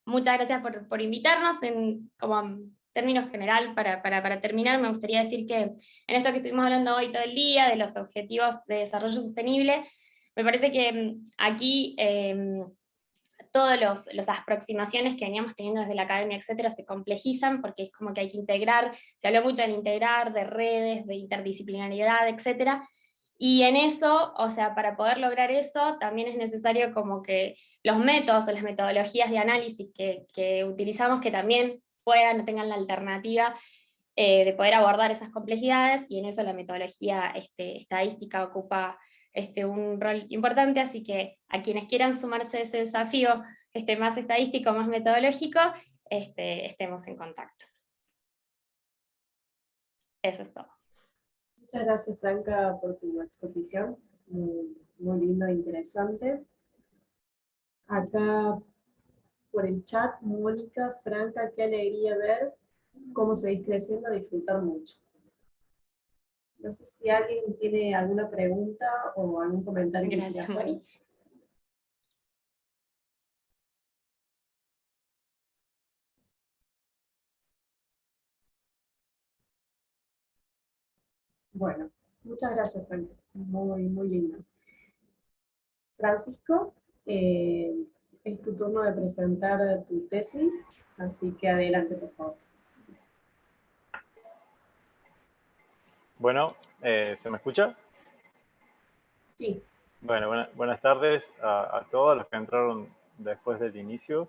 [SPEAKER 3] Muchas gracias por invitarnos. Como términos general, para terminar, me gustaría decir que en esto que estuvimos hablando hoy todo el día, de los objetivos de desarrollo sostenible, me parece que aquí todas las aproximaciones que veníamos teniendo desde la academia, etcétera, se complejizan porque es como que hay que integrar, se habló mucho de integrar, de redes, de interdisciplinariedad, etcétera, y en eso, o sea, para poder lograr eso, también es necesario como que los métodos o las metodologías de análisis que utilizamos que también puedan o tengan la alternativa de poder abordar esas complejidades, y en eso la metodología estadística ocupa un rol importante, así que a quienes quieran sumarse a ese desafío más estadístico, más metodológico, estemos en contacto. Eso es todo.
[SPEAKER 2] Muchas gracias, Franca, por tu exposición. Muy lindo e interesante. Acá por el chat, Mónica, Franca, qué alegría ver cómo seguís creciendo, disfrutar mucho. No sé si alguien tiene alguna pregunta o algún comentario que quiera
[SPEAKER 3] Gracias,
[SPEAKER 2] hacer.
[SPEAKER 3] Moni.
[SPEAKER 2] Bueno, muchas gracias, Franca. Muy lindo. Francisco, es tu turno de presentar tu tesis, así que adelante, por favor.
[SPEAKER 5] Bueno, ¿se me escucha?
[SPEAKER 2] Sí.
[SPEAKER 5] Bueno, buenas tardes a todos los que entraron después del inicio.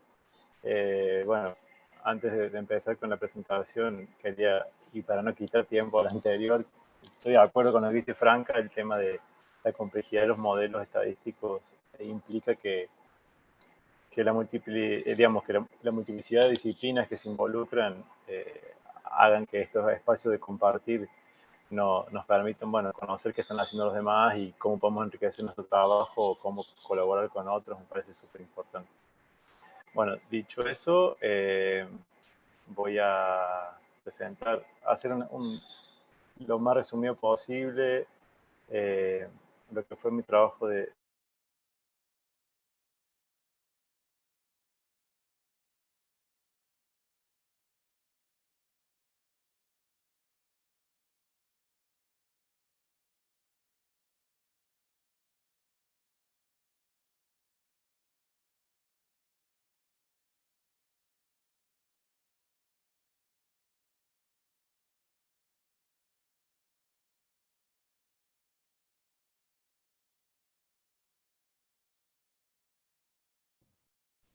[SPEAKER 5] Bueno, antes de empezar con la presentación, quería, y para no quitar tiempo al anterior, estoy de acuerdo con lo que dice Franca, el tema de la complejidad de los modelos estadísticos implica que la multiplicidad de disciplinas que se involucran hagan que estos espacios de compartir nos permitan, bueno, conocer qué están haciendo los demás y cómo podemos enriquecer nuestro trabajo o cómo colaborar con otros, me parece súper importante. Bueno, dicho eso, voy a presentar, hacer lo más resumido posible lo que fue mi trabajo de...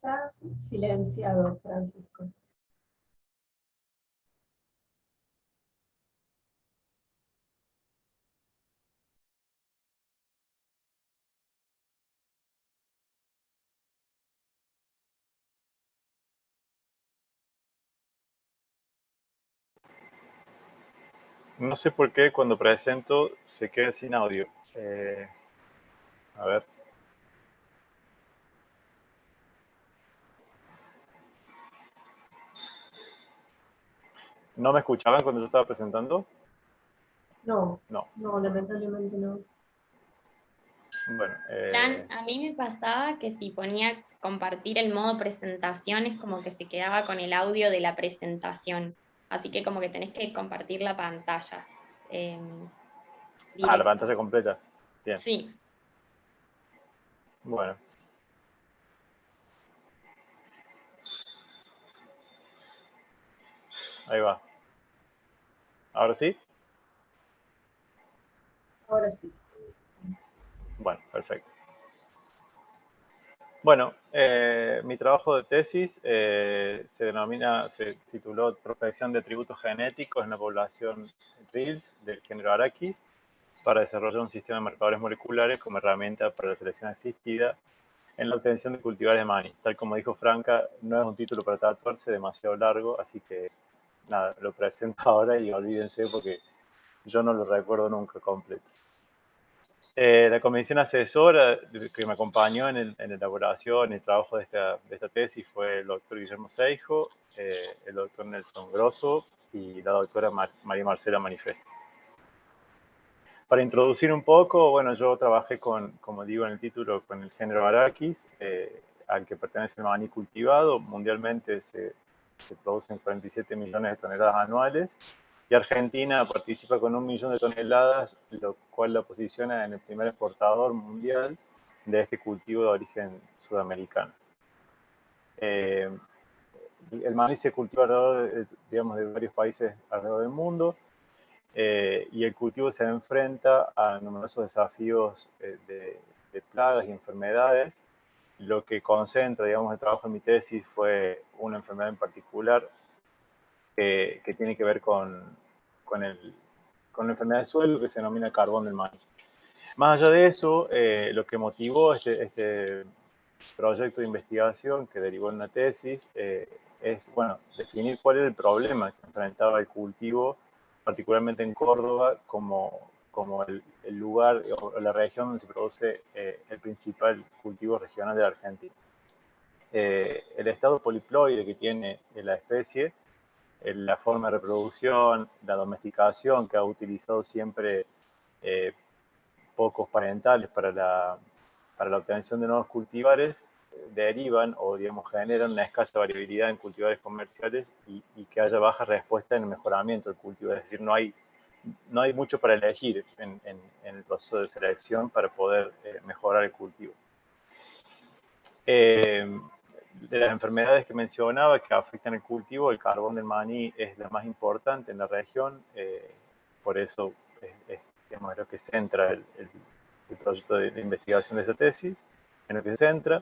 [SPEAKER 2] Estás silenciado, Francisco.
[SPEAKER 5] No sé por qué cuando presento se queda sin audio. A ver. ¿No me escuchaban cuando yo estaba presentando?
[SPEAKER 2] No,
[SPEAKER 5] No.
[SPEAKER 2] lamentablemente no.
[SPEAKER 5] Bueno.
[SPEAKER 3] A mí me pasaba que si ponía compartir el modo presentación es como que se quedaba con el audio de la presentación. Así que como que tenés que compartir la pantalla.
[SPEAKER 5] La pantalla completa. Bien.
[SPEAKER 3] Sí.
[SPEAKER 5] Bueno. Ahí va. ¿Ahora sí?
[SPEAKER 2] Ahora sí.
[SPEAKER 5] Bueno, perfecto. Bueno, mi trabajo de tesis se tituló Prospección de Tributos Genéticos en la población RILS del género Arachis para desarrollar un sistema de marcadores moleculares como herramienta para la selección asistida en la obtención de cultivares de maíz. Tal como dijo Franca, no es un título para tatuarse demasiado largo, así que nada, lo presento ahora y olvídense porque yo no lo recuerdo nunca completo. La comisión asesora que me acompañó en la elaboración y el trabajo de esta tesis fue el doctor Guillermo Seijo, el doctor Nelson Grosso y la doctora María Marcela Manifesto. Para introducir un poco, bueno, yo trabajé como digo en el título, con el género Arachis, al que pertenece el maní cultivado. Mundialmente se producen 47 millones de toneladas anuales y Argentina participa con 1 millón de toneladas, lo cual la posiciona en el primer exportador mundial de este cultivo de origen sudamericano. El maní se cultiva alrededor de varios países alrededor del mundo. Y el cultivo se enfrenta a numerosos desafíos de plagas y enfermedades. Lo que concentra, digamos, el trabajo en mi tesis fue una enfermedad en particular que tiene que ver con la enfermedad del suelo que se denomina carbón del maní. Más allá de eso, lo que motivó este proyecto de investigación que derivó en una tesis es, bueno, definir cuál era el problema que enfrentaba el cultivo, particularmente en Córdoba, como el lugar o la región donde se produce el principal cultivo regional de la Argentina. El estado poliploide que tiene la especie, la forma de reproducción, la domesticación que ha utilizado siempre pocos parentales para la obtención de nuevos cultivares, derivan o digamos generan una escasa variabilidad en cultivares comerciales y que haya baja respuesta en el mejoramiento del cultivo. Es decir, no hay mucho para elegir en el proceso de selección para poder mejorar el cultivo. De las enfermedades que mencionaba que afectan el cultivo, el carbón del maní es la más importante en la región, por eso digamos, lo que centra el proyecto de investigación de esta tesis, en lo que se centra.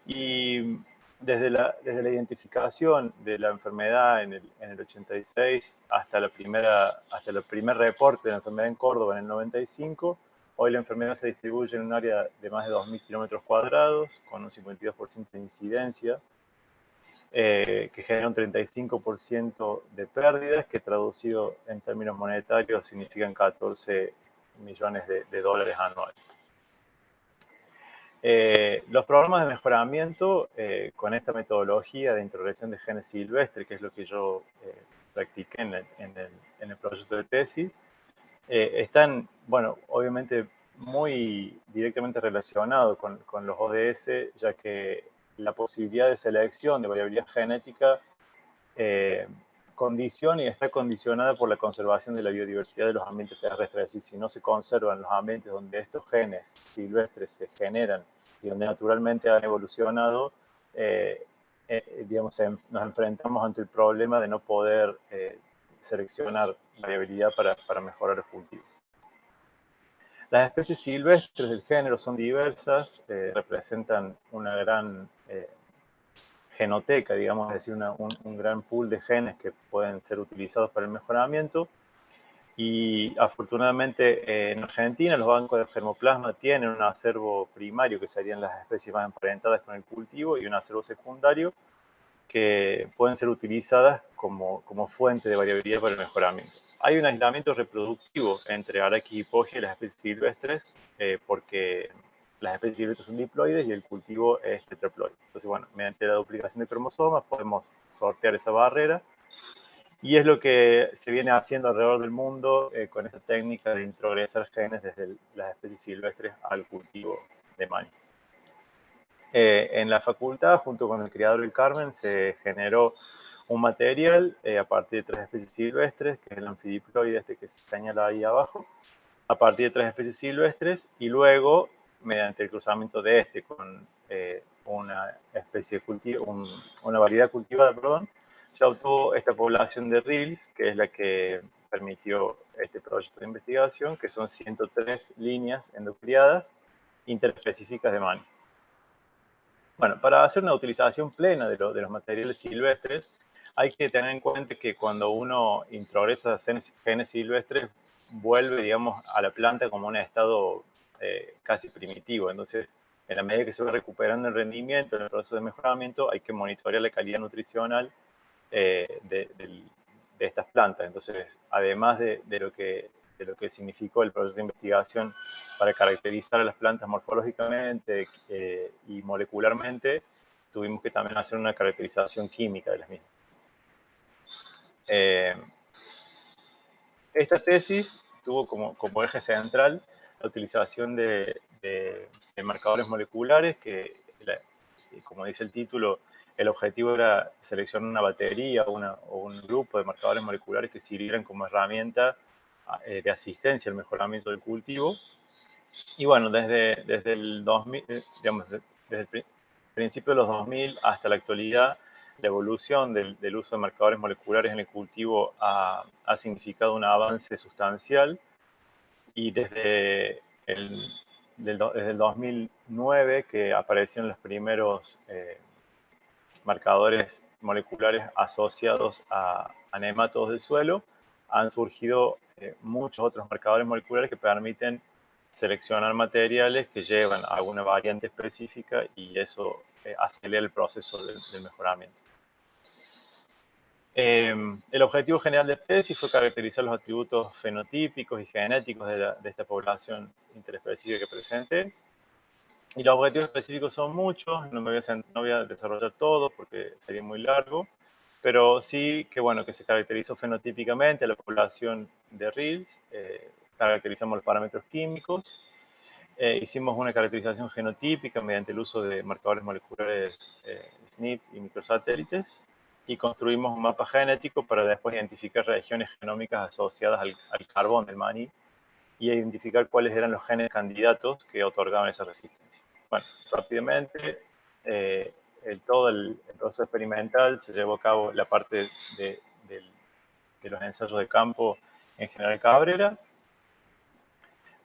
[SPEAKER 5] Y desde la identificación de la enfermedad en el 86 hasta el primer reporte de la enfermedad en Córdoba en el 95, hoy la enfermedad se distribuye en un área de más de 2.000 kilómetros cuadrados, con un 52% de incidencia, que genera un 35% de pérdidas, que traducido en términos monetarios significan 14 millones de dólares anuales. Los programas de mejoramiento con esta metodología de introgresión de genes silvestres, que es lo que yo practiqué en el proyecto de tesis, están, bueno, obviamente muy directamente relacionados con los ODS, ya que la posibilidad de selección de variabilidad genética condiciona y está condicionada por la conservación de la biodiversidad de los ambientes terrestres. Es decir, si no se conservan los ambientes donde estos genes silvestres se generan y donde naturalmente han evolucionado, digamos, nos enfrentamos ante el problema de no poder seleccionar variabilidad para mejorar el cultivo. Las especies silvestres del género son diversas, representan una gran genoteca, digamos, es decir, un gran pool de genes que pueden ser utilizados para el mejoramiento. Y afortunadamente en Argentina los bancos de germoplasma tienen un acervo primario, que serían las especies más emparentadas con el cultivo, y un acervo secundario que pueden ser utilizadas como fuente de variabilidad para el mejoramiento. Hay un aislamiento reproductivo entre Arachis hipogia y las especies silvestres, porque las especies silvestres son diploides y el cultivo es tetraploide. Entonces, bueno, mediante la duplicación de cromosomas podemos sortear esa barrera, y es lo que se viene haciendo alrededor del mundo con esta técnica de introgresar genes desde las especies silvestres al cultivo de maní. En la facultad, junto con el criadero del Carmen, se generó un material a partir de 3 especies silvestres, que es el anfidiploide este que se señala ahí abajo, a partir de 3 especies silvestres, y luego, mediante el cruzamiento de este con una especie de cultivo, una variedad cultivada, perdón, se obtuvo esta población de RILs, que es la que permitió este proyecto de investigación, que son 103 líneas endocriadas interespecíficas de maní. Bueno, para hacer una utilización plena de los materiales silvestres, hay que tener en cuenta que cuando uno introgresa genes silvestres, vuelve, digamos, a la planta como un estado casi primitivo. Entonces, en la medida que se va recuperando el rendimiento en el proceso de mejoramiento, hay que monitorear la calidad nutricional de estas plantas. Entonces, además de lo que significó el proceso de investigación para caracterizar a las plantas morfológicamente y molecularmente, tuvimos que también hacer una caracterización química de las mismas. Esta tesis tuvo como eje central la utilización de marcadores moleculares que, como dice el título, el objetivo era seleccionar una batería o un grupo de marcadores moleculares que sirvieran como herramienta de asistencia al mejoramiento del cultivo. Y bueno, desde el 2000, digamos, desde el principio de los 2000 hasta la actualidad, la evolución del uso de marcadores moleculares en el cultivo ha significado un avance sustancial, y desde el 2009 que aparecieron los primeros marcadores moleculares asociados a nematodos del suelo, han surgido muchos otros marcadores moleculares que permiten seleccionar materiales que llevan a alguna variante específica, y eso acelera el proceso del mejoramiento. El objetivo general de tesis fue caracterizar los atributos fenotípicos y genéticos de esta población interespecífica que presenté. Y los objetivos específicos son muchos, no voy a desarrollar todo porque sería muy largo, pero sí que, bueno, que se caracterizó fenotípicamente a la población de Reels, caracterizamos los parámetros químicos, hicimos una caracterización genotípica mediante el uso de marcadores moleculares SNPs y microsatélites, y construimos un mapa genético para después identificar regiones genómicas asociadas al carbón del maní y identificar cuáles eran los genes candidatos que otorgaban esa resistencia. Bueno, rápidamente, todo el proceso experimental se llevó a cabo la parte de los ensayos de campo en General Cabrera.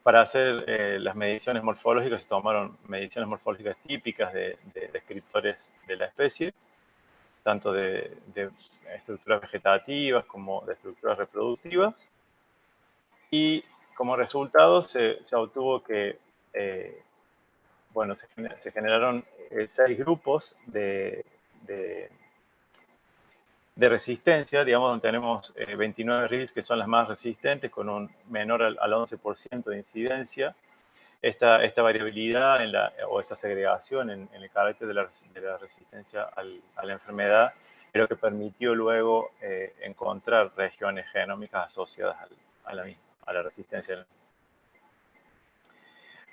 [SPEAKER 5] Para hacer las mediciones morfológicas se tomaron mediciones morfológicas típicas de descriptores de la especie, tanto de estructuras vegetativas como de estructuras reproductivas, y como resultado se obtuvo que bueno, se generaron 6 grupos de resistencia, digamos, donde tenemos 29 RILs que son las más resistentes, con un menor al 11% de incidencia. Esta variabilidad o esta segregación en el carácter de la resistencia a la enfermedad es lo que permitió luego encontrar regiones genómicas asociadas a la resistencia.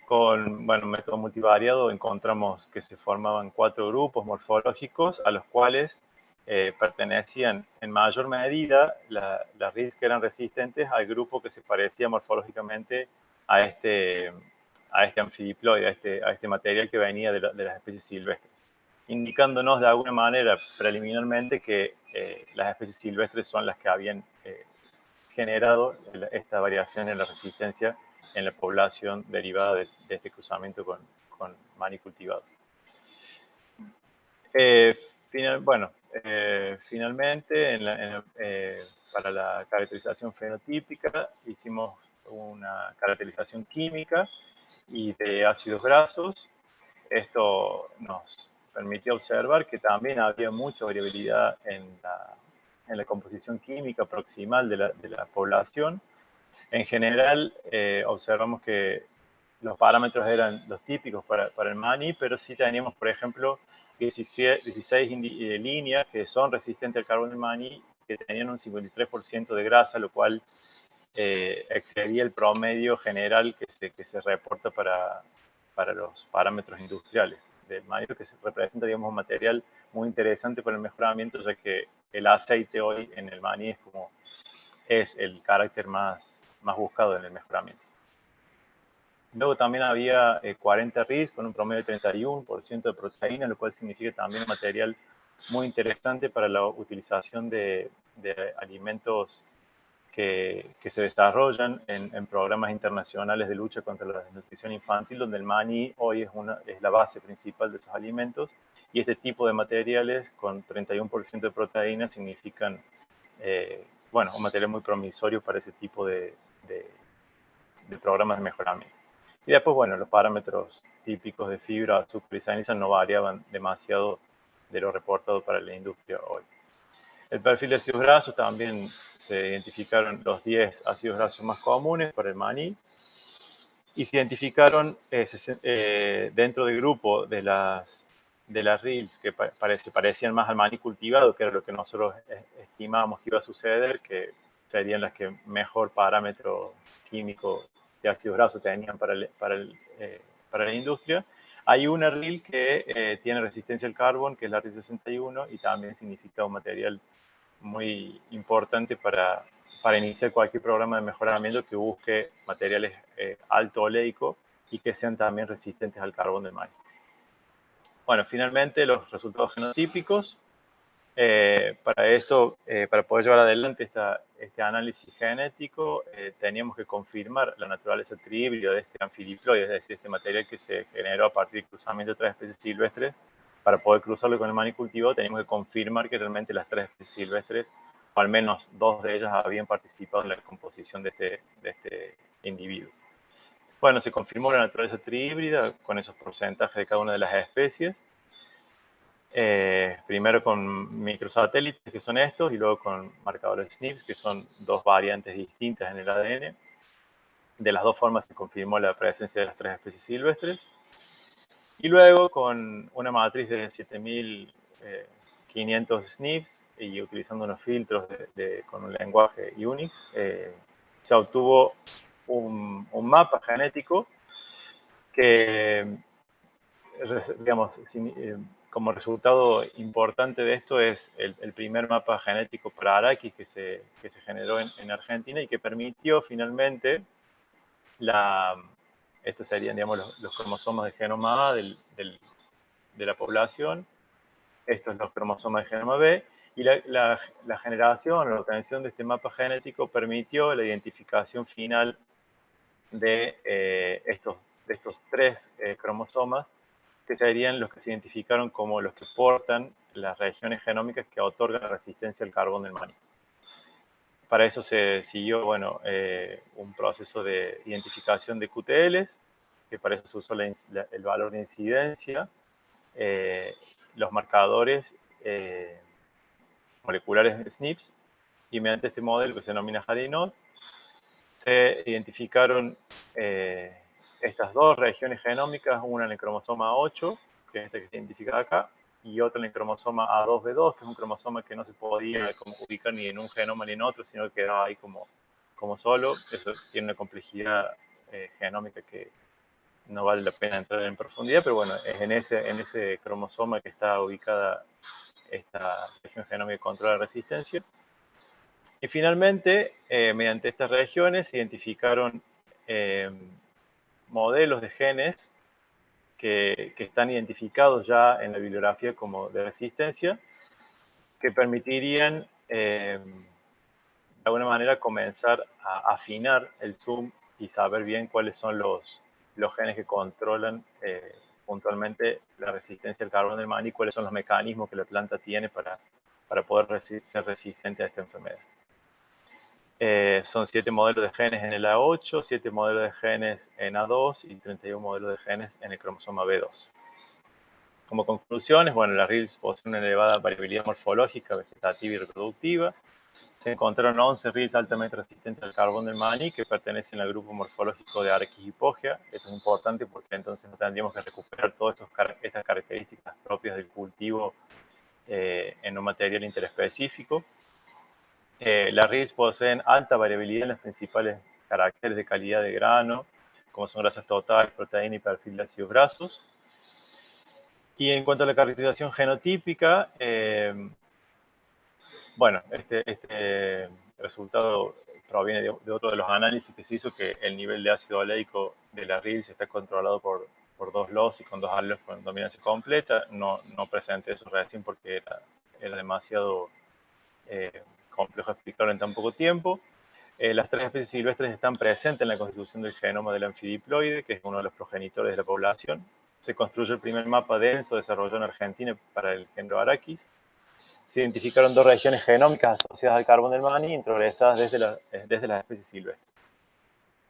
[SPEAKER 5] Con método multivariado encontramos que se formaban 4 grupos morfológicos a los cuales pertenecían en mayor medida las RILs que eran resistentes al grupo que se parecía morfológicamente a este anfidiploide, a este material que venía de las especies silvestres, indicándonos de alguna manera preliminarmente que las especies silvestres son las que habían generado esta variación en la resistencia en la población derivada de este cruzamiento con maní cultivado. Finalmente, para la caracterización fenotípica, hicimos una caracterización química y de ácidos grasos. Esto nos permitió observar que también había mucha variabilidad en la composición química proximal de la población. En general, observamos que los parámetros eran los típicos para el maní, pero sí teníamos, por ejemplo, 16 líneas que son resistentes al carbón del maní, que tenían un 53% de grasa, lo cual excedía el promedio general que se reporta para los parámetros industriales del maní, que se representa, digamos, un material muy interesante para el mejoramiento, ya que el aceite hoy en el maní es el carácter más buscado en el mejoramiento. Luego también había 40 RIS con un promedio de 31% de proteína, lo cual significa también un material muy interesante para la utilización de alimentos que se desarrollan en programas internacionales de lucha contra la desnutrición infantil, donde el maní hoy es la base principal de esos alimentos, y este tipo de materiales con 31% de proteína significan un material muy promisorio para ese tipo de programas de mejoramiento. Y después, los parámetros típicos de fibra, azúcar y ceniza no variaban demasiado de lo reportado para la industria hoy. El perfil de ácidos grasos también se identificaron los 10 ácidos grasos más comunes para el maní y se identificaron dentro del grupo de las RILs que parecían más al maní cultivado, que era lo que nosotros estimábamos que iba a suceder, que serían las que mejor parámetro químico de ácidos grasos tenían para la industria. Hay una RIL que tiene resistencia al carbón, que es la RIL 61, y también significa un material muy importante para iniciar cualquier programa de mejoramiento que busque materiales alto oleico y que sean también resistentes al carbón del maíz. Bueno, finalmente los resultados genotípicos. Para esto, para poder llevar adelante este análisis genético, teníamos que confirmar la naturaleza trihíbrida de este anfidiploide, es decir, este material que se generó a partir del cruzamiento de 3 especies silvestres. Para poder cruzarlo con el maní cultivado, teníamos que confirmar que realmente las 3 especies silvestres, o al menos 2 de ellas, habían participado en la composición de este individuo. Bueno, se confirmó la naturaleza trihíbrida con esos porcentajes de cada una de las especies. Primero con microsatélites, que son estos, y luego con marcadores SNPs, que son 2 variantes distintas en el ADN. De las 2 formas se confirmó la presencia de las 3 especies silvestres. Y luego con una matriz de 7500 SNPs y utilizando unos filtros con un lenguaje Unix, se obtuvo un mapa genético que, digamos, como resultado importante de esto es el primer mapa genético para Arachis que se generó en Argentina y que permitió finalmente estos serían, digamos, los cromosomas del genoma A de la población, estos los cromosomas del genoma B, y la generación o la obtención de este mapa genético permitió la identificación final de estos 3 cromosomas, que serían los que se identificaron como los que portan las regiones genómicas que otorgan la resistencia al carbón del maní. Para eso se siguió, bueno, un proceso de identificación de QTLs, que para eso se usó el valor de incidencia, los marcadores moleculares de SNPs, y mediante este modelo que se denomina Hadinot, se identificaron estas 2 regiones genómicas, una en el cromosoma 8, que es esta que se identifica acá, y otra en el cromosoma A2B2, que es un cromosoma que no se podía como ubicar ni en un genoma ni en otro, sino que quedaba ahí como solo. Eso tiene una complejidad genómica que no vale la pena entrar en profundidad, pero bueno, es en ese cromosoma que está ubicada esta región genómica que controla la resistencia. Y finalmente, mediante estas regiones se identificaron modelos de genes que están identificados ya en la bibliografía como de resistencia, que permitirían de alguna manera comenzar a afinar el zoom y saber bien cuáles son los genes que controlan puntualmente la resistencia al carbón del maní, cuáles son los mecanismos que la planta tiene para poder ser resistente a esta enfermedad. Son 7 modelos de genes en el A8, 7 modelos de genes en A2 y 31 modelos de genes en el cromosoma B2. Como conclusiones, bueno, las RILs poseen una elevada variabilidad morfológica, vegetativa y reproductiva. Se encontraron 11 RILs altamente resistentes al carbón del maní que pertenecen al grupo morfológico de Arachis hippogea. Esto es importante porque entonces no tendríamos que recuperar todas estas características propias del cultivo en un material interespecífico. Las RILs poseen alta variabilidad en los principales caracteres de calidad de grano, como son grasas totales, proteína y perfil de ácidos grasos. Y en cuanto a la caracterización genotípica, bueno, este resultado proviene de otro de los análisis que se hizo, que el nivel de ácido oleico de la RILs está controlado por 2 LOS y con 2 alelos con dominancia completa. No presenté eso recién porque era demasiado complejo explicarlo en tan poco tiempo. Las 3 especies silvestres están presentes en la constitución del genoma del anfidiploide, que es uno de los progenitores de la población. Se construyó el primer mapa denso desarrollado en Argentina para el género Arachis. Se identificaron 2 regiones genómicas asociadas al carbón del maní, introgresadas desde las especies silvestres.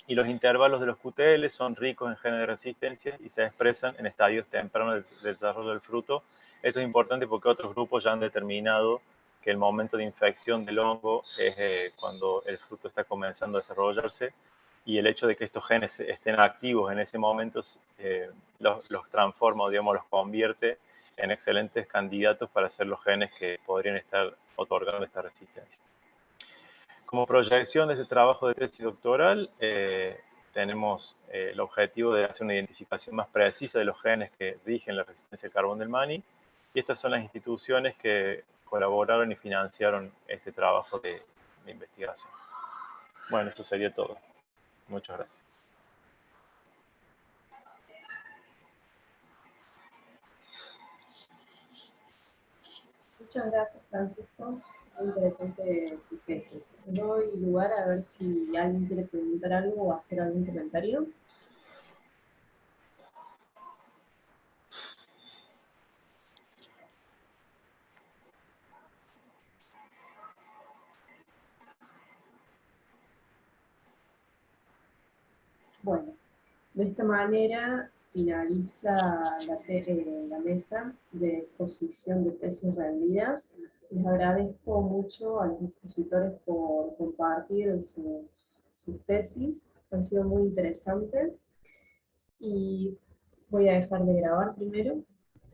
[SPEAKER 5] Y los intervalos de los QTL son ricos en genes de resistencia y se expresan en estadios tempranos del desarrollo del fruto. Esto es importante porque otros grupos ya han determinado que el momento de infección del hongo es cuando el fruto está comenzando a desarrollarse, y el hecho de que estos genes estén activos en ese momento los transforma, o digamos, los convierte en excelentes candidatos para ser los genes que podrían estar otorgando esta resistencia. Como proyección de este trabajo de tesis doctoral, tenemos el objetivo de hacer una identificación más precisa de los genes que rigen la resistencia al carbón del maní, y estas son las instituciones que colaboraron y financiaron este trabajo de investigación. Bueno, eso sería todo. Muchas gracias.
[SPEAKER 2] Muchas gracias, Francisco. Muy interesante tu tesis. Doy lugar a ver si alguien quiere preguntar algo o hacer algún comentario. Bueno, de esta manera finaliza la mesa de exposición de tesis rendidas. Les agradezco mucho a los expositores por compartir sus tesis, han sido muy interesantes. Y voy a dejar de grabar primero.